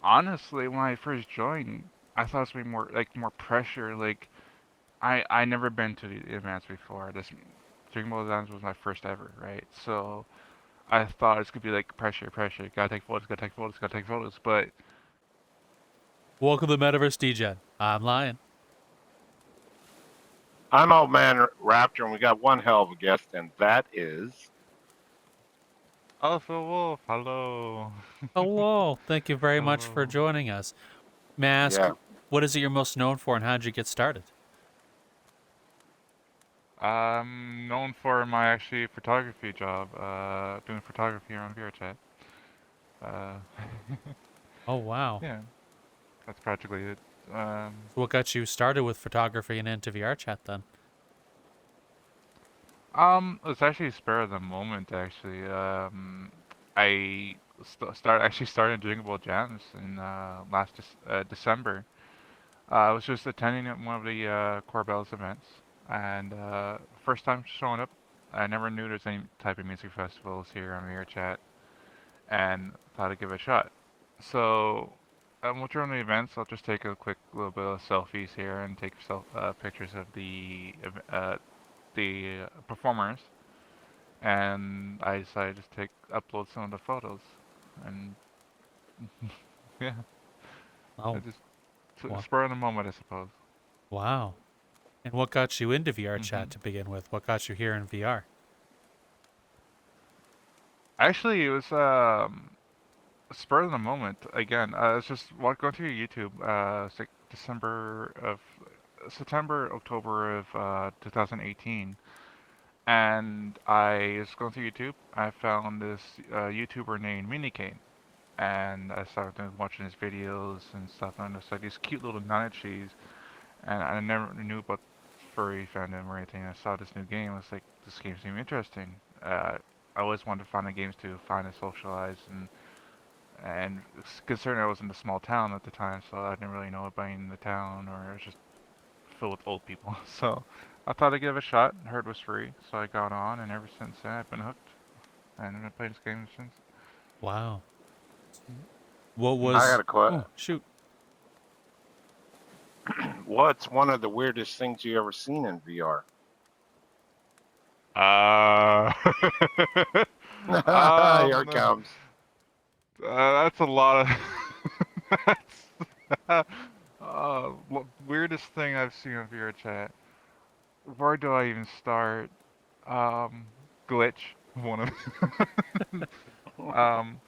Honestly, when I first joined, I thought it was gonna be more pressure. Like I never been to the events before. This Dream World events was my first ever, right? So I thought it's gonna be like pressure, pressure. Gotta take photos, gotta take photos, gotta take photos. But Welcome to Metaverse Degen. I'm Lion. I'm Old Man Raptor, and we got one hell of a guest, and that is. Alphawolf, hello, Hello. Thank you very much for hello. joining us. May I ask, Yeah. what is it you're most known for and how did you get started? I'm known for my actually photography job, doing photography on VRChat. Uh, Oh, wow. yeah, that's practically it. So what got you started with photography and into VRChat then? It's actually spur of the moment, actually. I actually started Drinkable Jams in last December. I was just attending at one of the Corbell's events, and first time showing up. I never knew there's any type of music festivals here on VRChat, and thought I'd give it a shot. So, during the events, I'll just take a quick little bit of selfies here and take pictures of the performers, and I decided to upload some of the photos, and yeah, I Oh, just wa- spur of the moment, I suppose. wow. And what got you into VRChat hmm to begin with? What got you here in VR? Actually, it was spur of the moment again. I was just going through YouTube, it's like September, October of 2018, and I was going through YouTube. I found this YouTuber named Minikane, and I started watching his videos and stuff, and it's like these cute little nanaches, and I never knew about furry fandom or anything. I saw this new game. I was like, this game seemed interesting. I always wanted to find the games to find and socialize, and considering I was in a small town at the time, so I didn't really know anybody in the town, or it was just filled with old people. So I thought I'd give it a shot. Heard it was free, so I got on, and ever since then I've been hooked, and I've been playing this game since. Wow. What I was... got a question. Oh, shoot. What's one of the weirdest things you ever seen in VR? Uh, Here it no. comes. That's a lot of. That's, weirdest thing I've seen on VRChat. Where do I even start? Um, glitch, one of. um,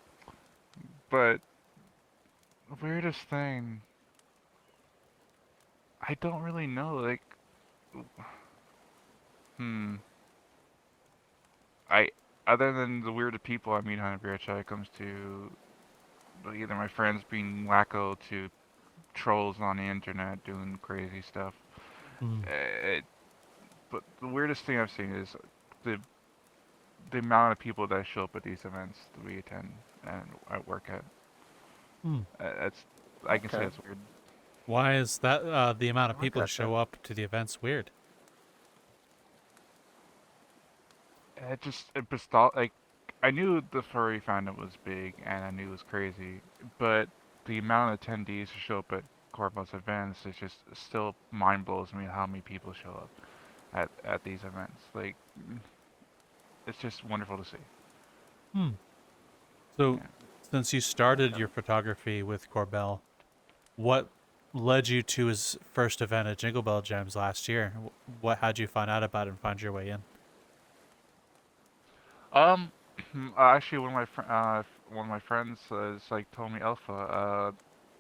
but weirdest thing, I don't really know. Like, hmm, I other than the weird people I meet on VRChat, it comes to either my friends being wacko to trolls on the internet doing crazy stuff. Hmm. It, but the weirdest thing I've seen is the the amount of people that show up at these events that we attend and I work at. Hmm. That's I can say Okay, it's weird. Why is that the amount of I people to gotcha. show up to the events weird? It just like I knew the furry fandom was big and I knew it was crazy, but the amount of attendees who show up at Corvo's events is just still mind blows me how many people show up at these events. Like it's just wonderful to see. Hmm. So, Yeah. since you started Okay. your photography with Corbell, what led you to his first event at Jingle Bell Gems last year? How'd you find out about it and find your way in? Um, actually, one of my friends is like told me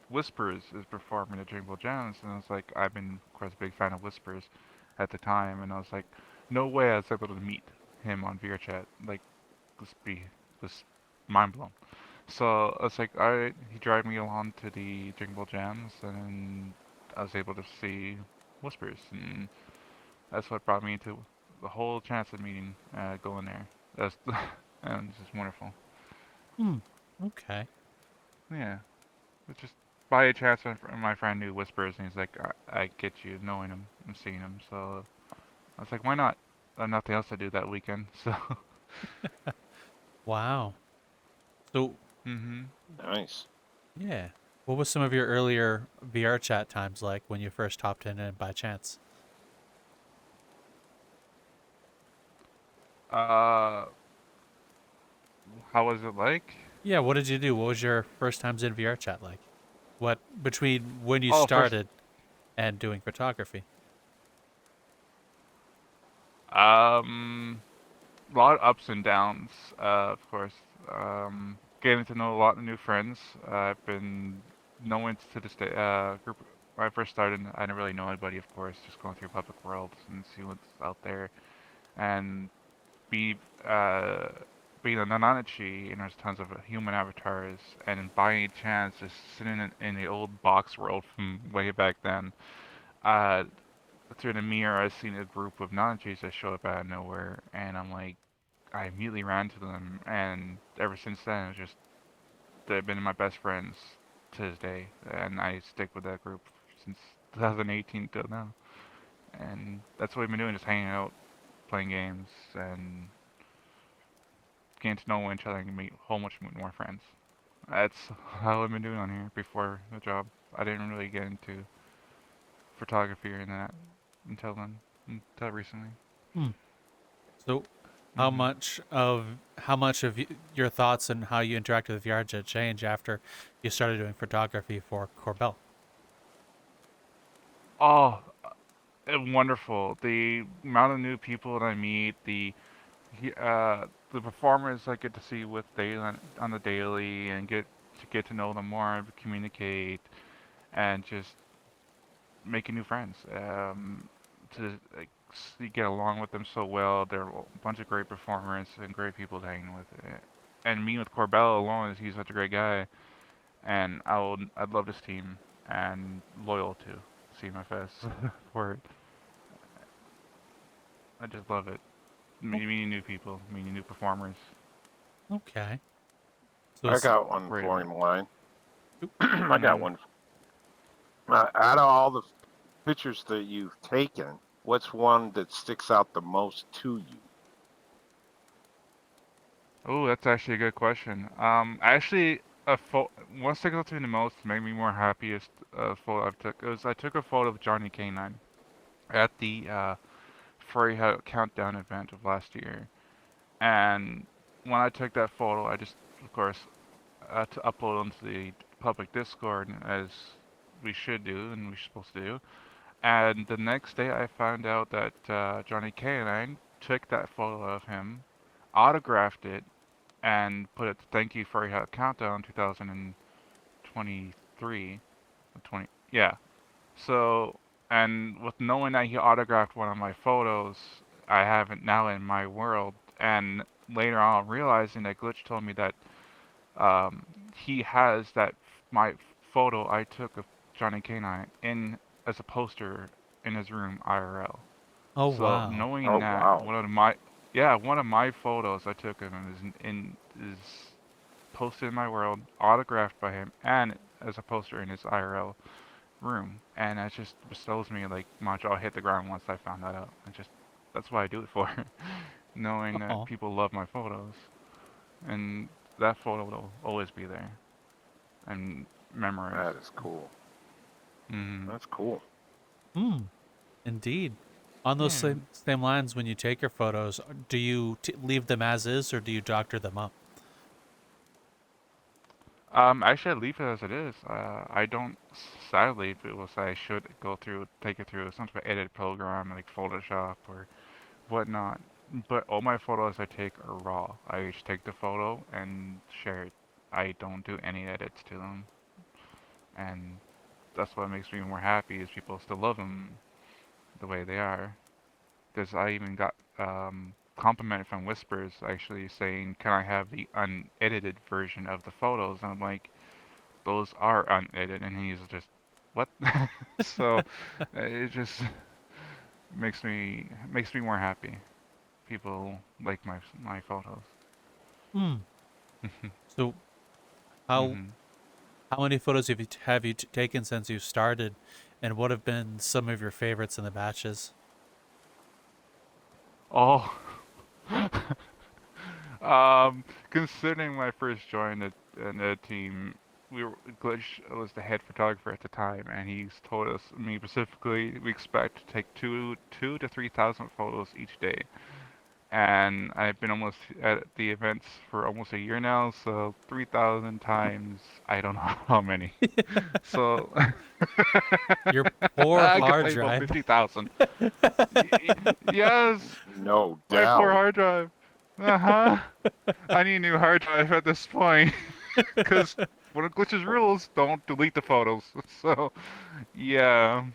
Whispers is performing at Jingle Jams, and I was like, I've been, of course, a big fan of Whispers at the time, and I was like, no way I was able to meet him on VRChat. Like, this mind blown. So I was like, alright, he dragged me along to the Jingle Jams, and I was able to see Whispers, and that's what brought me into the whole chance of meeting, going there. That's and it's just wonderful. Hmm. Okay. Yeah, it's just by chance my friend knew Whispers, and he's like, I get you knowing him and seeing him. So I was like, why not? I have nothing else to do that weekend, so. Wow. So, hmm Nice. yeah. What was some of your earlier VR chat times like when you first hopped in and by chance? Uh, how was it like? Yeah, what did you do? What was your first times in VR chat like? What between when you Oh, first, started and doing photography? um, a lot of ups and downs. Of course, getting to know a lot of new friends. I've been knowing to this day. Group when I first started, I didn't really know anybody. Of course, just going through public worlds and see what's out there, and be uh, being a Nananachi, and there's tons of human avatars, and by any chance, just sitting in the old box world from way back then. Uh, Through the mirror, I seen a group of Nanachis that showed up out of nowhere, and I'm like, I immediately ran to them, and ever since then, it's just they've been my best friends to this day, and I stick with that group since 2018 till now. And that's what we've been doing, just hanging out, playing games, and getting to know each other and meet a whole bunch more friends. That's how I've been doing on here before the job. I didn't really get into photography or that until then, until recently. Hmm. So, hmm how much of your thoughts and how you interact with VR chat change after you started doing photography for Corbell? Oh, wonderful! The amount of new people that I meet, the performers I get to see with daily on the daily, and get to know them more, communicate, and just making new friends. To like, you get along with them so well. They're a bunch of great performers and great people to hang with. And me with Corbell alone, is he's such a great guy, and I'd love this team and loyal to CMFS for it. I just love it. Oh, Meeting new people, meeting new performers. okay. So, I got one Great for event. him, line. oop, I got Mm. one. Out of all the pictures that you've taken, what's one that sticks out the most to you? Oh, that's actually a good question. Actually, one sticks out to me the most, made me more happiest photo I've took was I took a photo of Johnny Canine at the Furry Countdown event of last year, and when I took that photo, I just, of course, to upload onto the public Discord as we should do and we're supposed to do. And the next day, I found out that Johnny Canine took that photo of him, autographed it, and put it "Thank you for your countdown 2023, 20 yeah." So, and with knowing that he autographed one of my photos, I have it now in my world. And later on, realizing that Glitch told me that um, he has my photo I took of Johnny Canine in as a poster in his room IRL. oh So wow. knowing Oh, that wow. one of my photos I took of him is posted in my world, autographed by him, and as a poster in his IRL room, and that just bestows me like my jaw hit the ground once I found that out. And just that's what I do it for, knowing that Oh, people love my photos, and that photo will always be there and memorized. That is cool. hmm That's cool. hmm. Indeed. On those Yeah. same lines, when you take your photos, do you leave them as is or do you doctor them up? Actually, I leave it as it is. I don't, sadly, people say I should take it through some sort of edit program like Photoshop or whatnot. But all my photos I take are raw. I just take the photo and share it. I don't do any edits to them, and that's what makes me more happy is people still love them the way they are. Because I even got compliment from Whispers actually saying, "Can I have the unedited version of the photos?" And I'm like, "Those are unedited," and he's just, "What?" So it just makes me more happy. People like my photos. Hmm. So how hmm how many photos have you taken since you started, and what have been some of your favorites in the batches? Oh, considering when I first joined the team, Glitch was the head photographer at the time, and he's told us, me specifically, we expect to take two to 3,000 photos each day. And I've been almost at the events for almost a year now, so 3,000 times I don't know how many. So Your poor I could hard say about drive. 50,000. Yes, No my poor doubt. hard drive. Uh-huh. I need a new hard drive at this point, because one of Glitch's rules, don't delete the photos. So, yeah,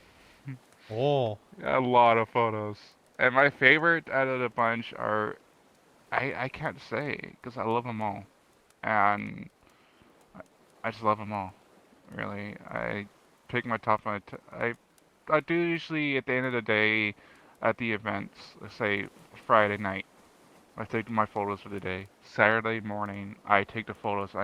Oh, a lot of photos. And my favorite out of the bunch are, I can't say, because I love them all. And I just love them all, really. I pick my top five. I do usually at the end of the day, at the events, let's say Friday night, I take my photos for the day. Saturday morning, I take the photos.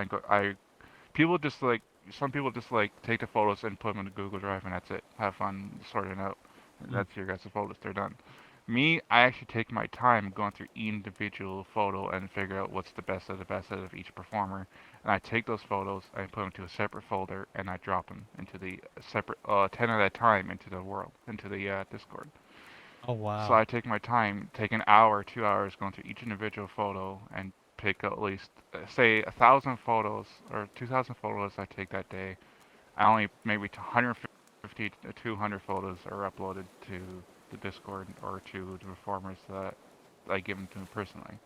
People just like, some people just like take the photos and put them in the Google Drive and that's it. Have fun sorting out. mm, That's your guys' photos. They're done. Me, I actually take my time going through each individual photo and figure out what's the best out of each performer. And I take those photos, I put them into a separate folder, and I drop them into the separate 10 at a time into the world, into the Discord. oh So wow. I take my time, take an hour, 2 hours going through each individual photo and pick at least, say, 1,000 photos or 2,000 photos I take that day. I only maybe 150 to 200 photos are uploaded to the Discord or to the performers that I give them to personally.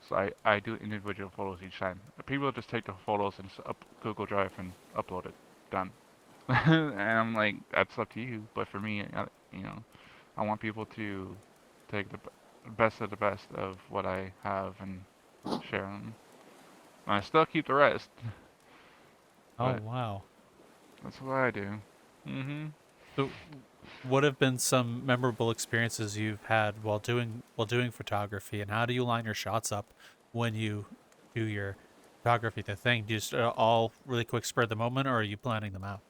So I do individual photos each time. People just take the photos and up Google Drive and upload it. Done. And I'm like, that's up to you. But for me, you know, I want people to take the best of the best of what I have and share them. And I still keep the rest, Oh but wow. that's what I do. Hmm. So, what have been some memorable experiences you've had while doing photography, and how do you line your shots up when you do your photography? The thing, do you just all really quick spur of the moment, or are you planning them out?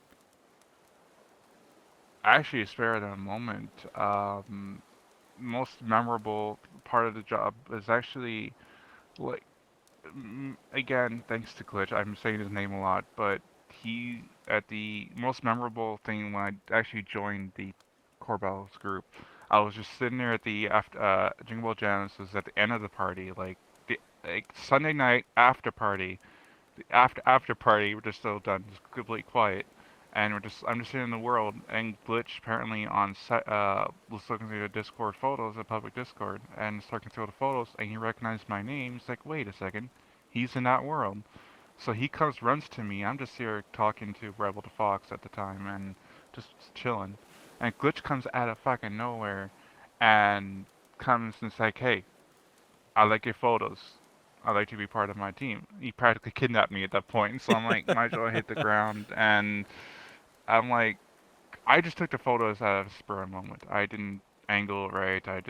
Actually, spare the moment. Most memorable part of the job is actually like, again, thanks to Glitch. I'm saying his name a lot, but he at the most memorable thing when I actually joined the Corbell's group, I was just sitting there at the after Jingle Bell Jams was at the end of the party, the like Sunday night after party. The after party, we're just still done, just completely quiet, and I'm just sitting in the world, and Glitch apparently on set was looking through the Discord photos, the public Discord, and was looking through the photos, and he recognized my name. He's like, wait a second, he's in that world. So he comes, runs to me. I'm just here talking to Rebel the Fox at the time, and just chilling. And Glitch comes out of fucking nowhere, and comes and is like, hey, I like your photos. I'd like to be part of my team. He practically kidnapped me at that point, so I'm like, might as well hit the ground. And I'm like, I just took the photos out of spur of the moment. I didn't angle it right. I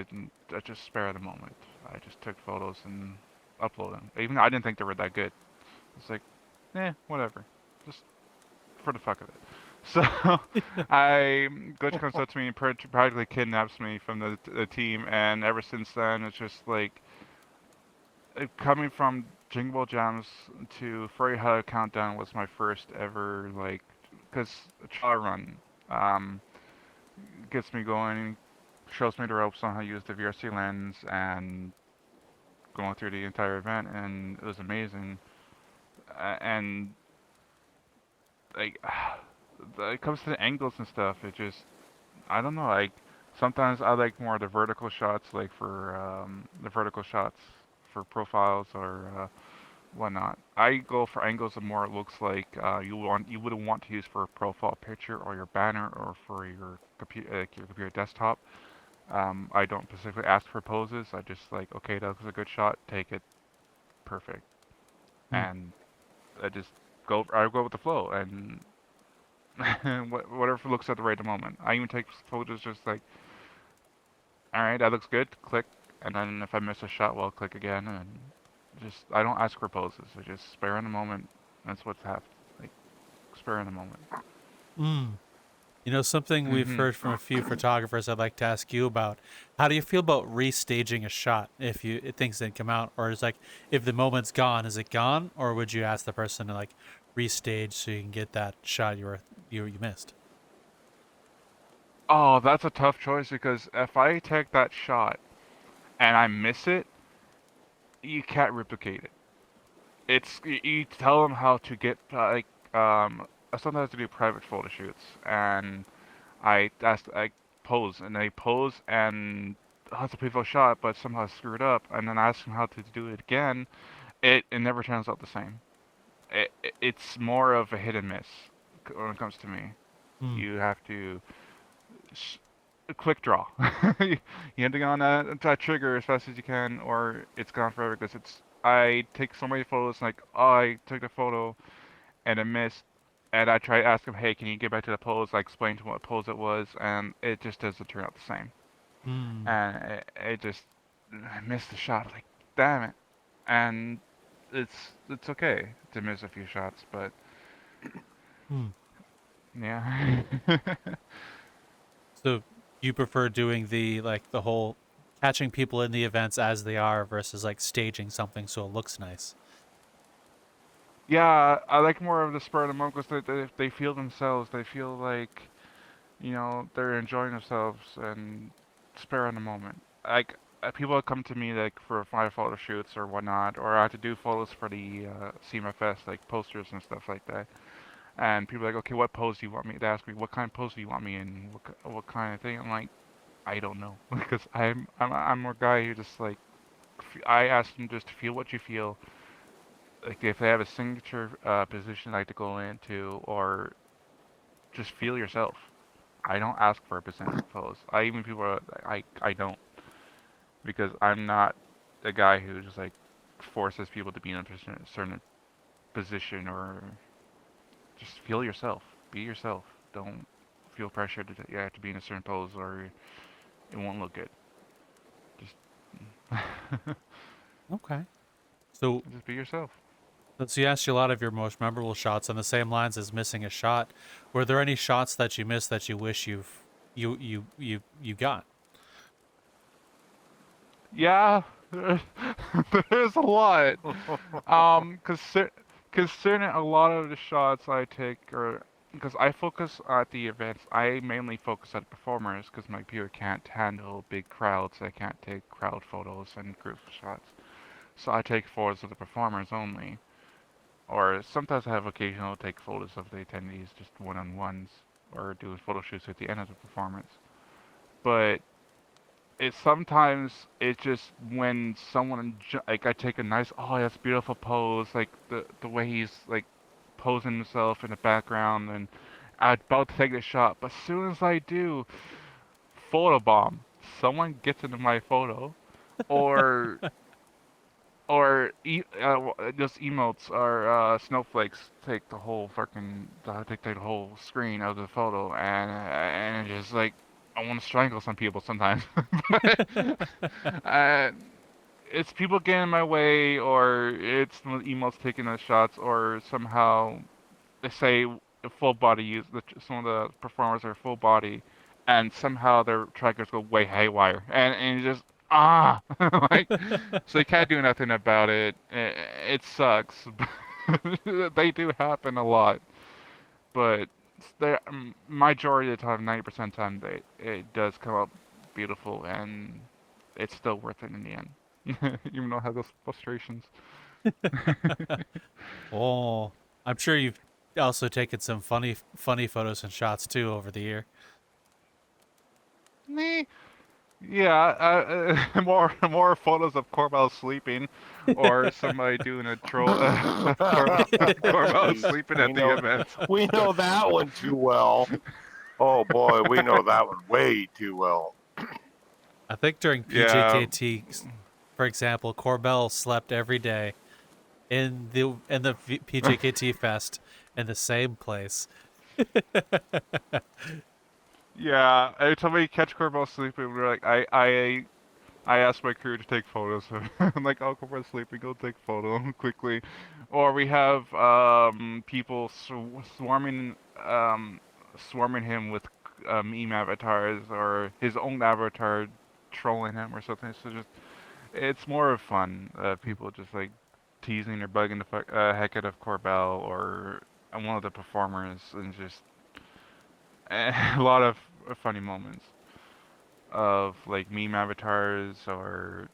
just spare of the moment. I just took photos and upload them. Even though I didn't think they were that good. It's like, whatever. Just for the fuck of it. So Glitch comes up to me and practically kidnaps me from the team, and ever since then, it's just like, coming from Jingle Ball Jams to Furry Countdown was my first ever, like, because a trial run um, gets me going, shows me the ropes on how to use the VRC lens, and going through the entire event, and it was amazing. And like, it comes to the angles and stuff, it just, I don't know, like, sometimes I like more of the vertical shots, like for the vertical shots for profiles or whatnot. I go for angles that more it looks like you would want to use for a profile picture or your banner or for your computer desktop. I don't specifically ask for poses. I just like, okay, that was a good shot, take it, perfect, Hmm. and I go with the flow and whatever looks at the right moment. I even take photos just like, all right, that looks good, click, and then if I miss a shot, well, click again, and just I don't ask for poses. I just spare in the moment. That's what's happened. Like, spare in the moment. Mm. You know, something we've Hmm. heard from a few photographers I'd like to ask you about. How do you feel about restaging a shot if things didn't come out? Or is like, if the moment's gone, is it gone? Or would you ask the person to like restage so you can get that shot you missed? Oh, that's a tough choice because if I take that shot and I miss it, you can't replicate it. You tell them how to get I sometimes to do private photo shoots, and I pose and they pose and has a beautiful shot, but somehow screwed up, and then I ask them how to do it again. It never turns out the same. It's more of a hit and miss when it comes to me. Hmm. You have to sh- a quick draw. You have to go on that trigger as fast as you can, or it's gone forever. Because I take so many photos, like I took the photo and it missed, and I try to ask him, hey, can you get back to the pose? I explained to him what pose it was, and it just doesn't turn out the same. Hmm. And it just I missed the shot. Like, damn it. And it's okay to miss a few shots, but Hmm. yeah. So you prefer doing the whole catching people in the events as they are versus like staging something so it looks nice. Yeah, I like more of the spur of the moment because they feel themselves. They feel like, they're enjoying themselves and spur of the moment. Like, people come to me like for my photo shoots or whatnot, or I have to do photos for the CMFS, like posters and stuff like that. And people are like, okay, what pose do you want me? They ask me, what kind of pose do you want me in? What kind of thing? I'm like, I don't know, because I'm more guy who just like I ask them just to feel what you feel. Like if they have a signature position like to go into, or just feel yourself. I don't ask for a percentage pose. I even people are, I don't, because I'm not the guy who just like forces people to be in a certain position, or just feel yourself. Be yourself. Don't feel pressure to you have to be in a certain pose or it won't look good. Just Okay. So just be yourself. so you asked you a lot of your most memorable shots on the same lines as missing a shot. Were there any shots that you missed that you wish you got? Yeah, there's a lot. Considering a lot of the shots I take are because I focus at the events. I mainly focus at performers because my computer can't handle big crowds. I can't take crowd photos and group shots. So I take photos of the performers only. Or sometimes I have occasional take photos of the attendees, just one-on-ones, or do photo shoots at the end of the performance. But it's just when someone like I take a nice, oh, that's a beautiful pose, like the way he's like posing himself in the background, and I'm about to take the shot, but as soon as I do, photo bomb, someone gets into my photo, or just emotes or snowflakes take the whole take the whole screen of the photo, and it's just like I want to strangle some people sometimes. But, uh, it's people getting in my way, or it's the emotes taking the shots, or somehow they say full body use. Some of the performers are full body, and somehow their trackers go way haywire, and you just like, so you can't do nothing about it. It sucks. They do happen a lot, but they majority of the time, 90% of the time, it does come out beautiful, and it's still worth it in the end, even though I have those frustrations. Oh, I'm sure you've also taken some funny photos and shots too over the year. Meh. Yeah, more photos of Corbell sleeping, or somebody doing a troll. Corbell Jeez, sleeping at the event. we know that one too well. Oh boy, we know that one way too well. I think during Yeah, PJKT, for example, Corbell slept every day in the PJKT fest in the same place. yeah. Every time we catch Corbell sleeping, we're like, I asked my crew to take photos of him. I'm like, oh, Corbell's sleeping, go take a photo quickly. Or we have people swarming him with meme avatars, or his own avatar trolling him or something. So just it's more of fun. People just like teasing or bugging the heck out of Corbell or one of the performers, and just a lot of funny moments of like meme avatars or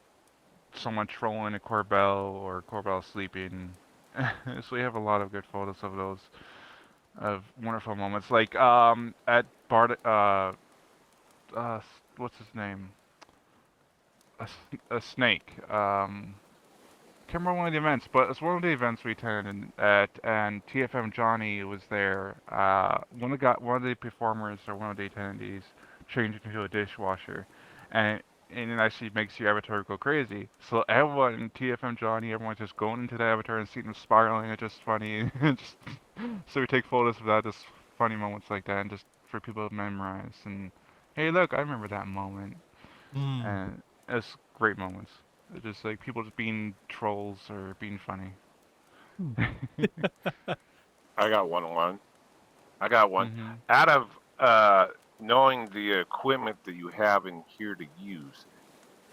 someone trolling a Corbell or Corbell sleeping. So we have a lot of good photos of those of wonderful moments. Like at Bart what's his name? A snake. Can't remember one of the events, but it's one of the events we attended at, and TFM Johnny was there. One of the performers or one of the attendees changed into a dishwasher, and it actually makes your avatar go crazy. So everyone, TFM Johnny, everyone's just going into the avatar and seeing them spiraling. It's just funny. just so we take photos of that, just funny moments like that, and just for people to memorize. And hey, look, I remember that moment, Hmm. and it's great moments. It's just like people just being trolls or being funny. Hmm. I got one. I got one. Mhm. Out of knowing the equipment that you have in here to use,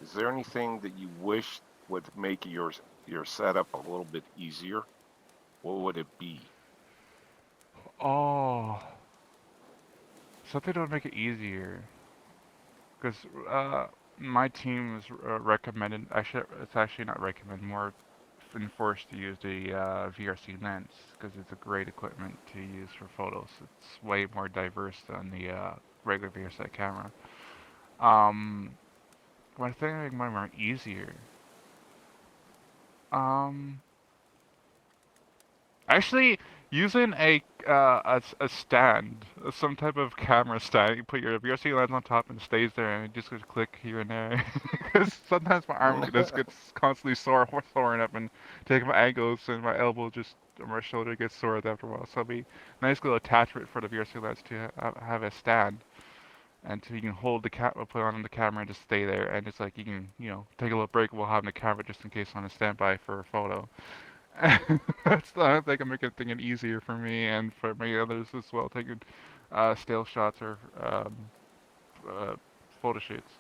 is there anything that you wish would make your setup a little bit easier? What would it be? Oh, something that would make it easier. Because my team is recommended. Actually, it's actually not recommended. More enforced to use the VRC lens because it's a great equipment to use for photos. It's way more diverse than the regular VRC camera. Um, what I think make mine more easier. Um, Actually, using a stand, some type of camera stand, you put your VRC lens on top and it stays there, and you just gonna click here and there. Because sometimes my arm just gets constantly soring up and taking my angles, and my elbow just or my shoulder gets sore after a while. So it'd be a nice little attachment for the VRC lens to have a stand, and to you can hold the camera, put on the camera, and just stay there, and it's like you can take a little break while having the camera just in case on a standby for a photo. That's I think I'm making it easier for me and for many others as well, taking still shots or uh, photo shoots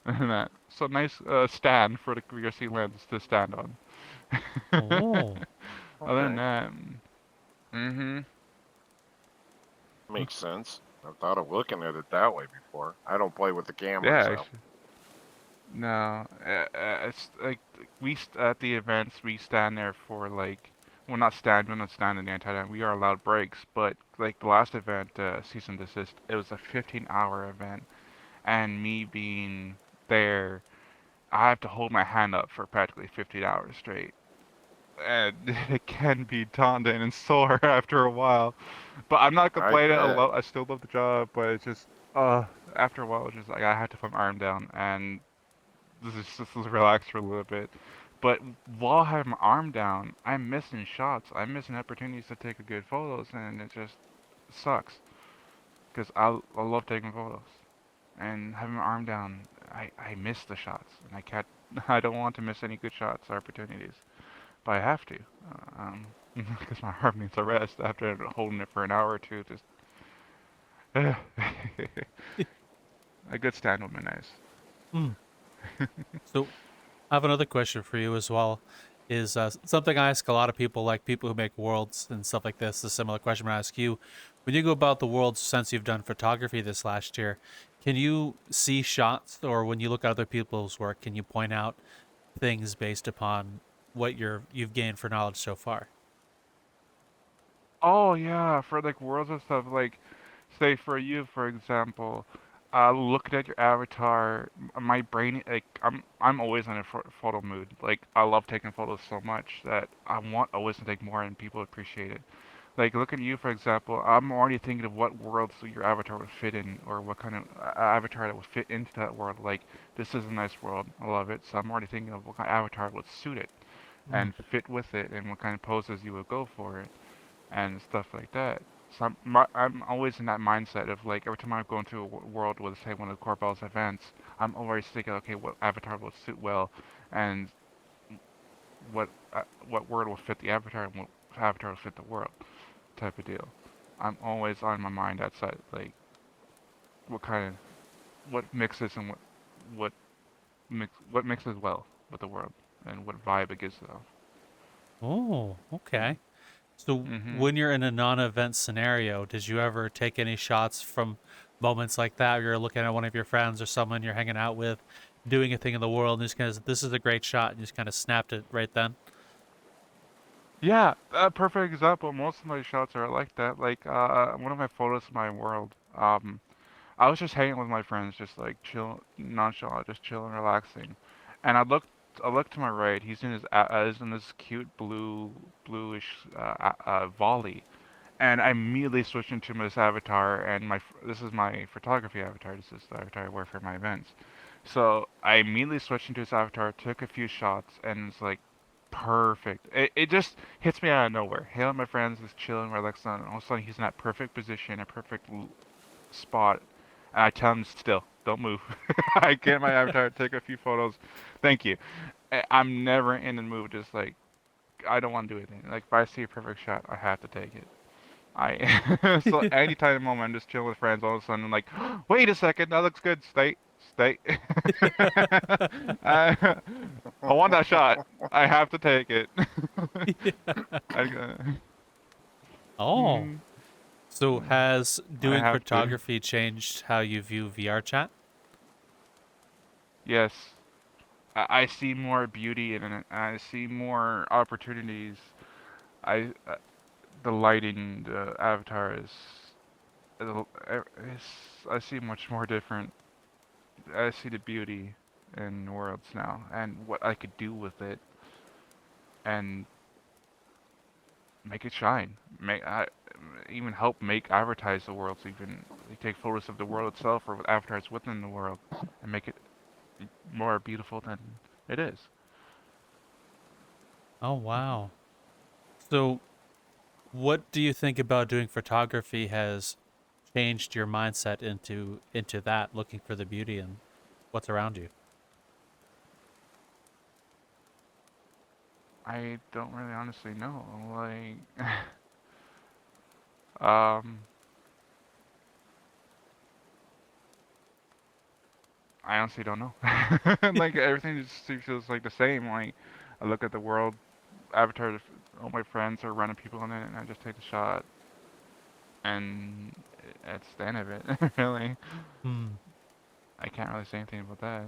and that. So nice stand for the VRC lens to stand on. Oh. Other than Okay, that, mm-hmm. makes sense. I thought of looking at it that way before. I don't play with the camera, Yeah, so. actually, no, it's like at the events we stand there for like, well we're not standing the entire time. We are allowed breaks, but like the last event, cease and desist, it was a 15-hour event, and me being there, I have to hold my hand up for practically 15 hours straight. And it can be daunting and sore after a while. But I'm not I complaining. bet. I still love the job, but it's just, uh, after a while, it's just like I have to put my arm down and this is relax for a little bit. But while I have my arm down, I'm missing shots. I'm missing opportunities to take good photos, and it just sucks. Because I love taking photos. And having my arm down, I miss the shots, and I can't. I don't want to miss any good shots or opportunities, but I have to, because my arm needs a rest after holding it for an hour or two. Just a good stand would be nice. Hmm. So I have another question for you as well. Is something I ask a lot of people, like people who make worlds and stuff like this. A similar question I ask you: when you go about the worlds, since you've done photography this last year, can you see shots, or when you look at other people's work, can you point out things based upon what you've gained for knowledge so far? Oh yeah, for like worlds and stuff. Like, say for you, for example, looking at your avatar, my brain like I'm always in a photo mood. Like I love taking photos so much that I want always to take more, and people appreciate it. Like looking at you, for example, I'm already thinking of what worlds your avatar would fit in, or what kind of avatar that would fit into that world. Like this is a nice world, I love it. So I'm already thinking of what kind of avatar would suit it Mm. and fit with it, and what kind of poses you would go for it and stuff like that. So I'm always in that mindset of like every time I go into a world with say one of the Corbell's events, I'm always thinking, okay, what avatar will suit well, and what word will fit the avatar, and what avatar will fit the world, type of deal. I'm always on my mind that side, like what kind of what mixes and what what mixes well with the world and what vibe it gives off. Oh, okay. So Mm-hmm. when you're in a non-event scenario, did you ever take any shots from moments like that? Where you're looking at one of your friends or someone you're hanging out with, doing a thing in the world, and just kind of, this is a great shot, and you just kind of snapped it right then. Yeah, a perfect example. Most of my shots are like that. Like one of my photos of my world. I was just hanging with my friends, just like chill, nonchalant, just chilling, relaxing. And I looked to my right. He's in this cute bluish volley. And I immediately switched into this avatar, and this is my photography avatar. This is the avatar I wear for my events. So I immediately switched into his avatar, took a few shots, and it's like perfect. It just hits me out of nowhere. Hailing my friends, just chilling, relaxing, and all of a sudden he's in that perfect position, a perfect spot, and I tell him still, don't move. I get in my avatar, take a few photos. Thank you. I'm never in the mood, just like I don't want to do anything. Like if I see a perfect shot, I have to take it. So anytime in the moment I'm just chilling with friends, all of a sudden I'm like, wait a second, that looks good. Stay. I, I want that shot. I have to take it. I, Oh, mhm, so has I doing have to. photography changed how you view VR chat? Yes, I see more beauty in it. I see more opportunities. I the lighting, the avatar is I see much more different. I see the beauty in worlds now and what I could do with it and make it shine. Even help make advertise the worlds. Even take photos of the world itself or avatars within the world and make it more beautiful than it is. Oh, wow. So what do you think about doing photography has changed your mindset into that, looking for the beauty in what's around you? I don't really honestly know. Like, um, I honestly don't know. Like everything just feels like the same. Like I look at the world, avatar, all my friends are random people in it, and I just take the shot, and that's the end of it. Really, Hmm. I can't really say anything about that.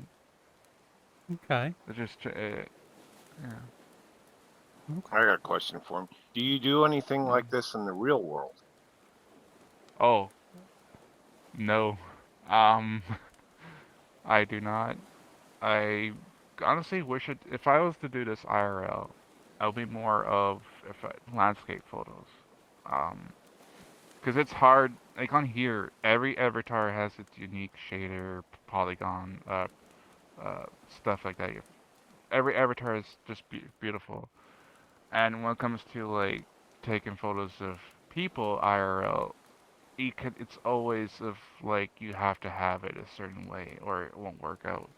Okay. It's just, yeah. Okay. I got a question for him. Do you do anything Uh, like this in the real world? oh no, um, I do not. I honestly wish it. If I was to do this IRL, I would be more of landscape photos. Um, because it's hard. Like on here, every avatar has its unique shader, polygon, stuff like that. Every avatar is just beautiful. And when it comes to like taking photos of people IRL, it's always of like you have to have it a certain way or it won't work out.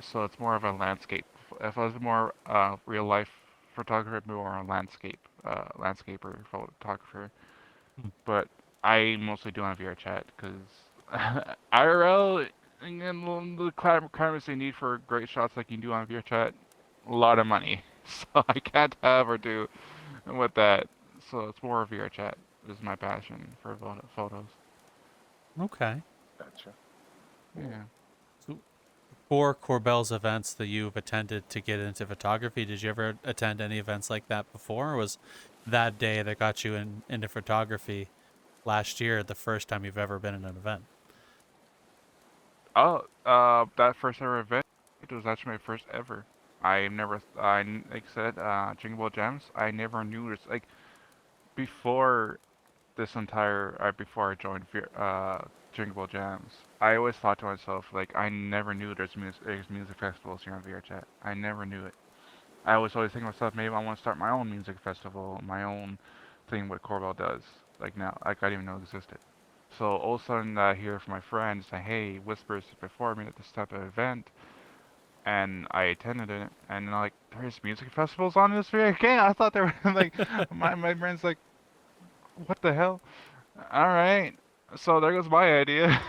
So it's more of a landscape. If I was more real life photographer, more a landscaper photographer. Hmm. But I mostly do on VRChat because IRL and the requirements they need for great shots like you do on VRChat, a lot of money. So I can't have or do with that. So it's more VRChat is my passion for photos. Okay. Gotcha. Yeah. So for Corbell's events that you've attended to get into photography, did you ever attend any events like that before? Or was that day that got you into photography last year the first time you've ever been in an event? Oh, that first ever event was actually my first ever. Like I said, Jingle Gems. I never knew this. Like before before I joined Jingle Jams, I always thought to myself, like, I never knew there's music festivals here on VRChat. I never knew it. I was always thinking to myself, maybe I want to start my own music festival, my own thing what Corbell does. Like now, like I didn't even know it existed. So all of a sudden, I hear from my friends say, "Hey, Whispers is performing at this type of event," and I attended it. And like, there's music festivals on this VRChat. I thought they were like, my brain's like, what the hell? All right. So there goes my idea.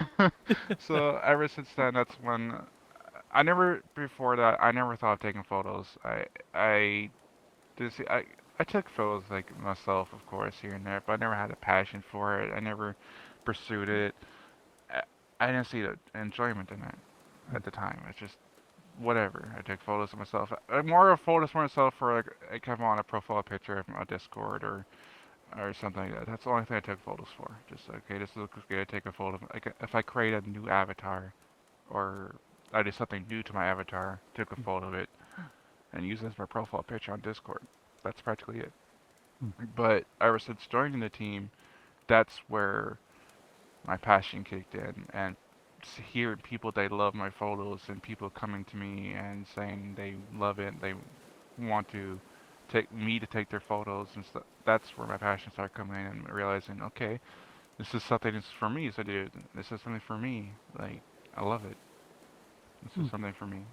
So ever since then, that's when I never thought of taking photos. I Just I took photos like myself, of course, here and there, but I never had a passion for it. I never pursued it. I, I didn't see the enjoyment in it Mm. at the time. It's just whatever. I took photos of myself. More of photos for myself for like if I want a profile picture of a Discord or something like that. That's the only thing I took photos for. Just okay, this looks good. I take a photo. Like if I create a new avatar or I did something new to my avatar, took a Mm. photo of it and used it as my profile picture on Discord. That's practically it. Mm. But ever since joining the team, that's where my passion kicked in, and hearing people they love my photos and people coming to me and saying they love it, they want to take me to take their photos and stuff. That's where my passion started coming in and realizing, okay, this is something that's for me to do. This is something for me. Like I love it. This is Mm. something for me.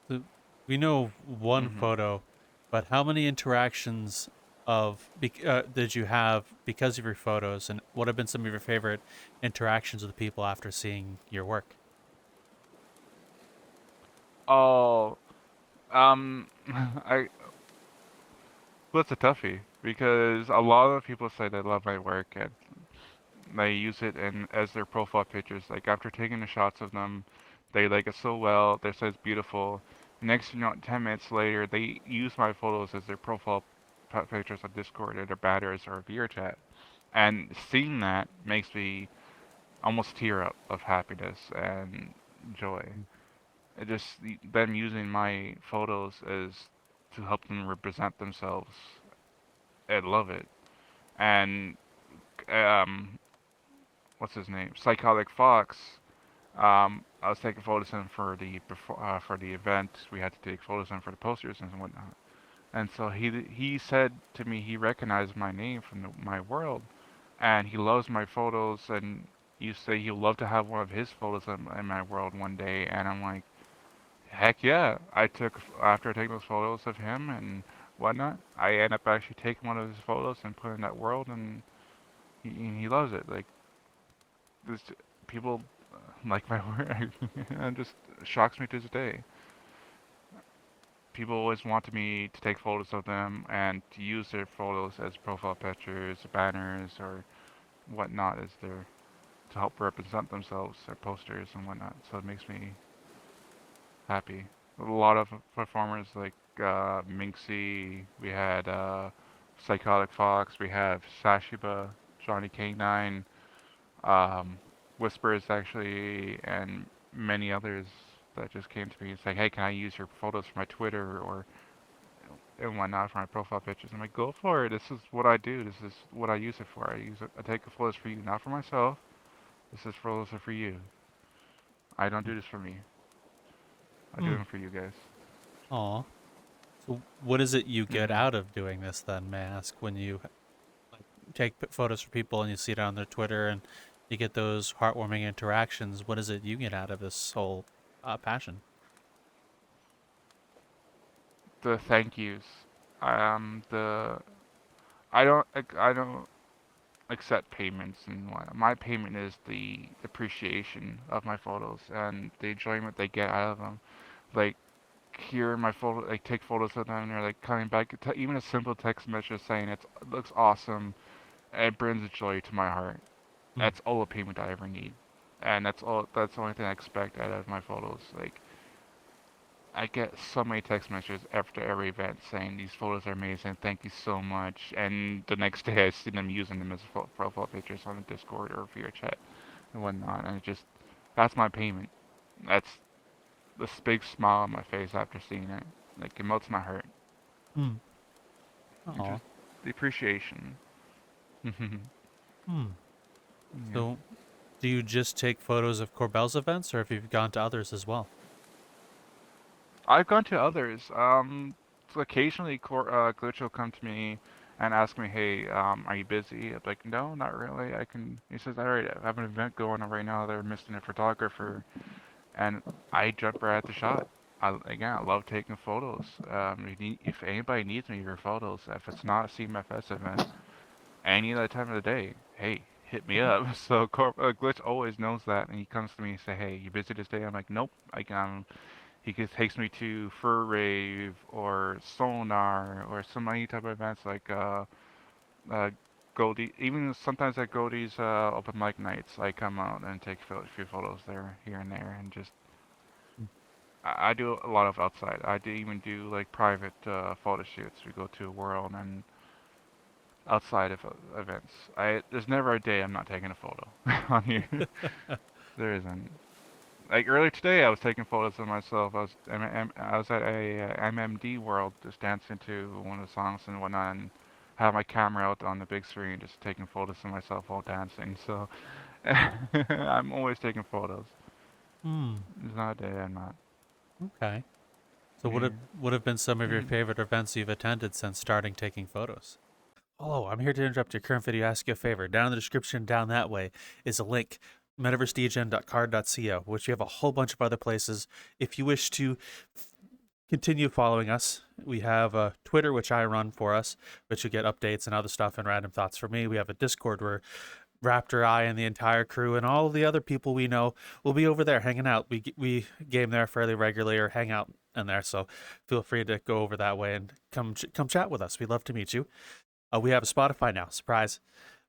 So we know one Mhm. photo, but how many interactions did you have because of your photos, and what have been some of your favorite interactions with people after seeing your work? Oh, I well, it's a toughie because a lot of people say they love my work and they use it in as their profile pictures. Like after taking the shots of them, they like it so well. They say it's beautiful. Next, 10 minutes later, they use my photos as their profile pictures on Discord or their banners or VRChat. And seeing that makes me almost tear up of happiness and joy. It just them using my photos as to help them represent themselves. I love it. And um, what's his name? Psychotic Fox. I was taking photos of him for the event. We had to take photos of him for the posters and whatnot. And so he said to me he recognized my name from my world, and he loves my photos. And you say he'd love to have one of his photos in my world one day. And I'm like, heck yeah! I took after taking those photos of him and whatnot. I end up actually taking one of his photos and put it in that world, and he loves it. Like this people like my work, and just shocks me to this day. People always wanted me to take photos of them and to use their photos as profile pictures, banners, or whatnot as their to help represent themselves, their posters and whatnot. So it makes me happy. A lot of performers like Minxie, we had Psychotic Fox, we have Sashiba, Johnny K9, um, Whispers actually, and many others that just came to me. It's like, hey, can I use your photos for my Twitter or and whatnot for my profile pictures? I'm like, go for it. This is what I do. This is what I use it for. I use it. I take photos for you, not for myself. This is photos for you. I don't do this for me. I do Hmm. them for you guys. Aw. So what is it you get Mhm. out of doing this then, may I ask, when you like take photos for people and you see it on their Twitter and you get those heartwarming interactions? What is it you get out of this whole passion? The thank yous. The I don't accept payments and what. My payment is the appreciation of my photos and the enjoyment they get out of them. Like here in my photo, like take photos of them and they're like coming back. Even a simple text message saying it looks awesome. It brings joy to my heart. Hmm. That's all the payment I ever need, and that's all. That's the only thing I expect out of my photos. Like I get so many text messages after every event saying these photos are amazing, thank you so much. And the next day I see them using them as profile pictures on the Discord or VRChat and whatnot. And it just, that's my payment. That's this big smile on my face after seeing it. Like it melts my heart. Hmm. It's Aw. just the appreciation. Hmm. Yeah. So do you just take photos of Corbell's events, or have you gone to others as well? I've gone to others. So occasionally Glitch will come to me and ask me, "Hey, are you busy?" I'm like, "No, not really. I can." He says, "All right, I have an event going on right now. They're missing a photographer," and I jump right at the shot. Again, I love taking photos. If anybody needs me for photos, if it's not a CMFS event, any other time of the day, hey, hit me up. So Glitch always knows that, and he comes to me and say, "Hey, you busy this day?" I'm like, "Nope. I can. takes me to Fur Rave or Sonar or some any type of events like uh, Goldie. Even sometimes at Goldie's open mic nights, I come out and take a few photos there, here and there, and just I do a lot of outside. I do even do like private photo shoots. We go to a world and outside of events. There's never a day I'm not taking a photo on here. There isn't. Like earlier today, I was taking photos of myself. I was at a MMD world, just dancing to one of the songs and whatnot, and have my camera out on the big screen, just taking photos of myself while dancing. So I'm always taking photos. Hmm. There's not a day I'm not. Okay. So Yeah. would have been some of your favorite events you've attended since starting taking photos? Hello, I'm here to interrupt your current video. Ask you a favor. Down in the description, down that way, is a link. Metaversedegen.card.co, which you have a whole bunch of other places. If you wish to continue following us, we have a Twitter, which I run for us, which you get updates and other stuff and random thoughts for me. We have a Discord where Raptor, I, and the entire crew and all the other people we know will be over there hanging out. We game there fairly regularly or hang out in there, so feel free to go over that way and come chat with us. We'd love to meet you. We have a Spotify now. Surprise.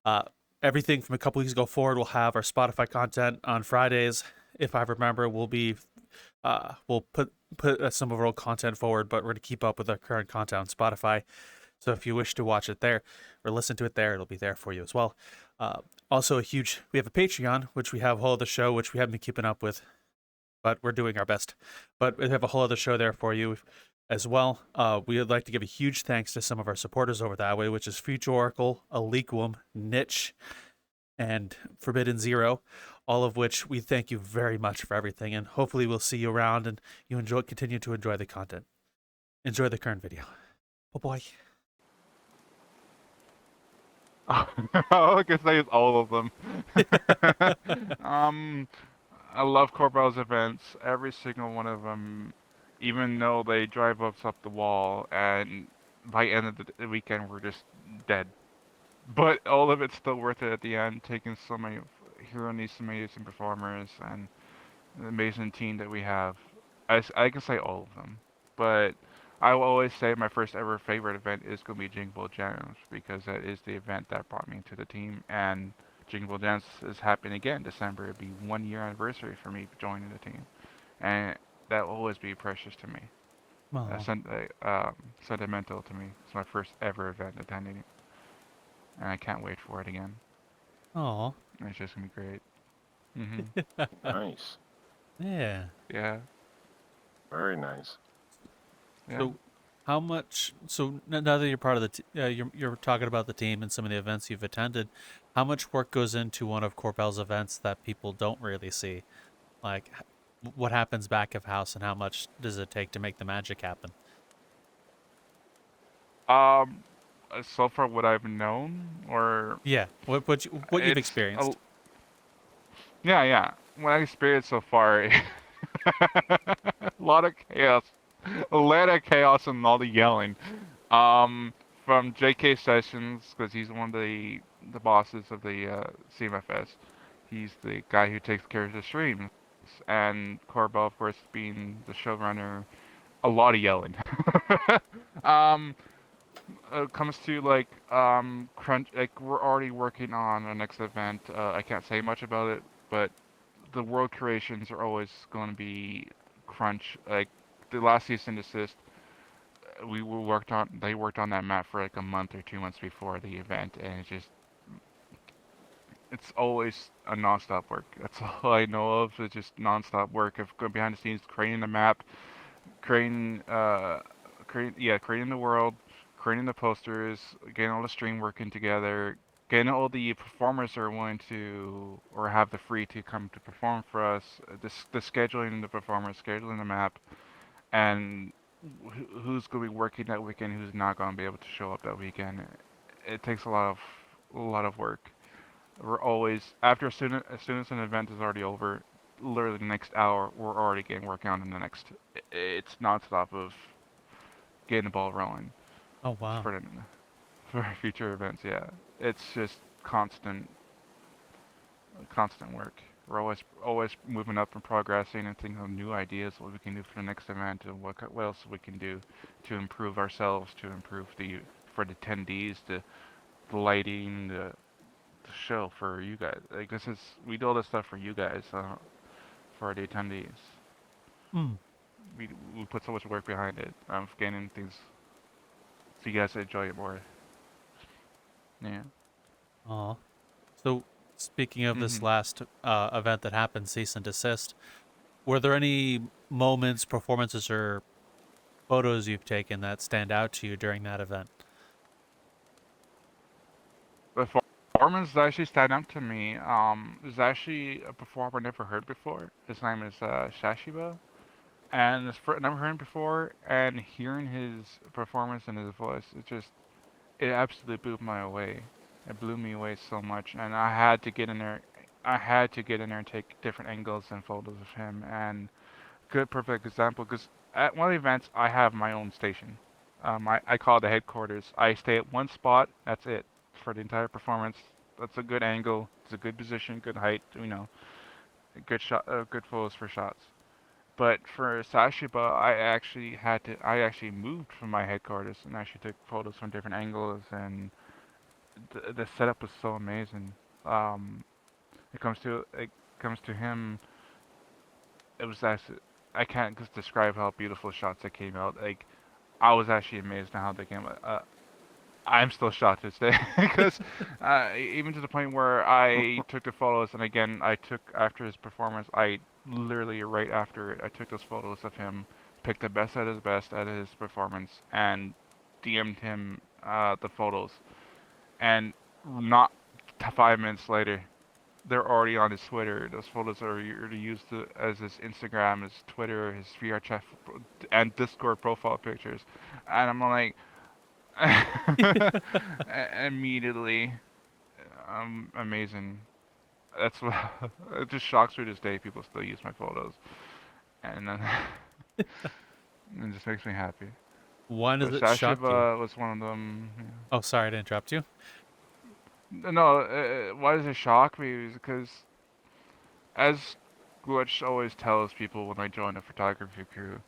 Uh, Everything from a couple weeks ago forward, we'll have our Spotify content on Fridays. If I remember, we'll put some of our old content forward, but we're going to keep up with the current content on Spotify. So if you wish to watch it there or listen to it there, it'll be there for you as well. Also, we have a Patreon, which we have a whole other show, which we haven't been keeping up with, but we're doing our best. But we have a whole other show there for you as well. We would like to give a huge thanks to some of our supporters over that way, which is Future Oracle, Aliquum, Niche, and Forbidden Zero, all of which we thank you very much for everything, and hopefully we'll see you around and you continue to enjoy the content. Enjoy the current video. Oh boy. All I can say is all of them. I love Corbell's events, every single one of them, even though they drive us up the wall, and by the end of the weekend we're just dead. But all of it's still worth it at the end, hearing these amazing performers and the amazing team that we have. I can say all of them, but I will always say my first ever favorite event is going to be Jingle Jams because that is the event that brought me into the team. And Jingle Jams is happening again December. It'll be 1 year anniversary for me joining the team, and that will always be precious to me. Oh. Sentimental to me. It's my first ever event attending, and I can't wait for it again. Oh. It's just gonna be great. Nice. Yeah. Yeah. Very nice. Yeah. So, how much? So now that you're part of you're talking about the team and some of the events you've attended. How much work goes into one of Corbell's events that people don't really see? Like, what happens back of house, and how much does it take to make the magic happen? Um, so far what I've known, or Yeah. What you've it's experienced? yeah, yeah. What I experienced so far, a lot of chaos, a lot of chaos and all the yelling. Um, from J.K. Sessions, because he's one of the bosses of the CMFS. He's the guy who takes care of the streams, and Corbell, of course, being the showrunner. A lot of yelling. um, it comes to like crunch, like we're already working on our next event. I can't say much about it, but the world creations are always going to be crunch. Like the last cease and desist, they worked on that map for like a month or 2 months before the event, and it's always a non-stop work. That's all I know of. It's just non-stop work of going behind the scenes, creating the map, creating creating the world, creating the posters, getting all the stream working together, getting all the performers that are willing to or have the free to come to perform for us, the scheduling the performers, scheduling the map, and who's going to be working that weekend, who's not going to be able to show up that weekend. It takes a lot of work. We're always after as soon as an event is already over, literally the next hour, we're already getting work on in the next. It's nonstop of getting the ball rolling Oh wow. for the, for future events. Yeah, it's just constant work. We're always moving up and progressing and thinking of new ideas, what we can do for the next event, and what else we can do to improve ourselves, to improve for the attendees, the lighting, the show for you guys. Like we do all this stuff for you guys, for the attendees. Hmm. We we put so much work behind it, getting things so you guys enjoy it more. Yeah. Aw. So, speaking of this Mhm. last event that happened, cease and desist, were there any moments, performances, or photos you've taken that stand out to you during that event? The performance that actually stand out to me, is actually a performer I never heard before. His name is Shashiba, and never heard him before. And hearing his performance and his voice, it absolutely blew me away. It blew me away so much, and I had to get in there. I had to get in there and take different angles and photos of him. And good, perfect example, because at one of the events, I have my own station. I call it the headquarters. I stay at one spot. That's it for the entire performance. That's a good angle. It's a good position, good height. Good shot, good photos for shots. But for Sashiba, I actually moved from my headquarters and actually took photos from different angles, and the setup was so amazing. Um, it comes to him, it was actually, I can't just describe how beautiful shots that came out. Like, I was actually amazed at how they came out. I'm still shocked to this day because even to the point where I took the photos, and again, I took after his performance, I literally right after it, I took those photos of him, picked the best out of his best out of his performance, and DM'd him the photos. And not 5 minutes later, they're already on his Twitter. Those photos are already used as his Instagram, his Twitter, his VRChat, and Discord profile pictures. And I'm like, immediately, amazing. That's what it just shocks me to this day. People still use my photos, and then it just makes me happy. Why does But it shock you? Shashiva was one of them. Oh, sorry to interrupt you. No, why does it shock me? Is because as Glitch always tells people when I join a photography crew,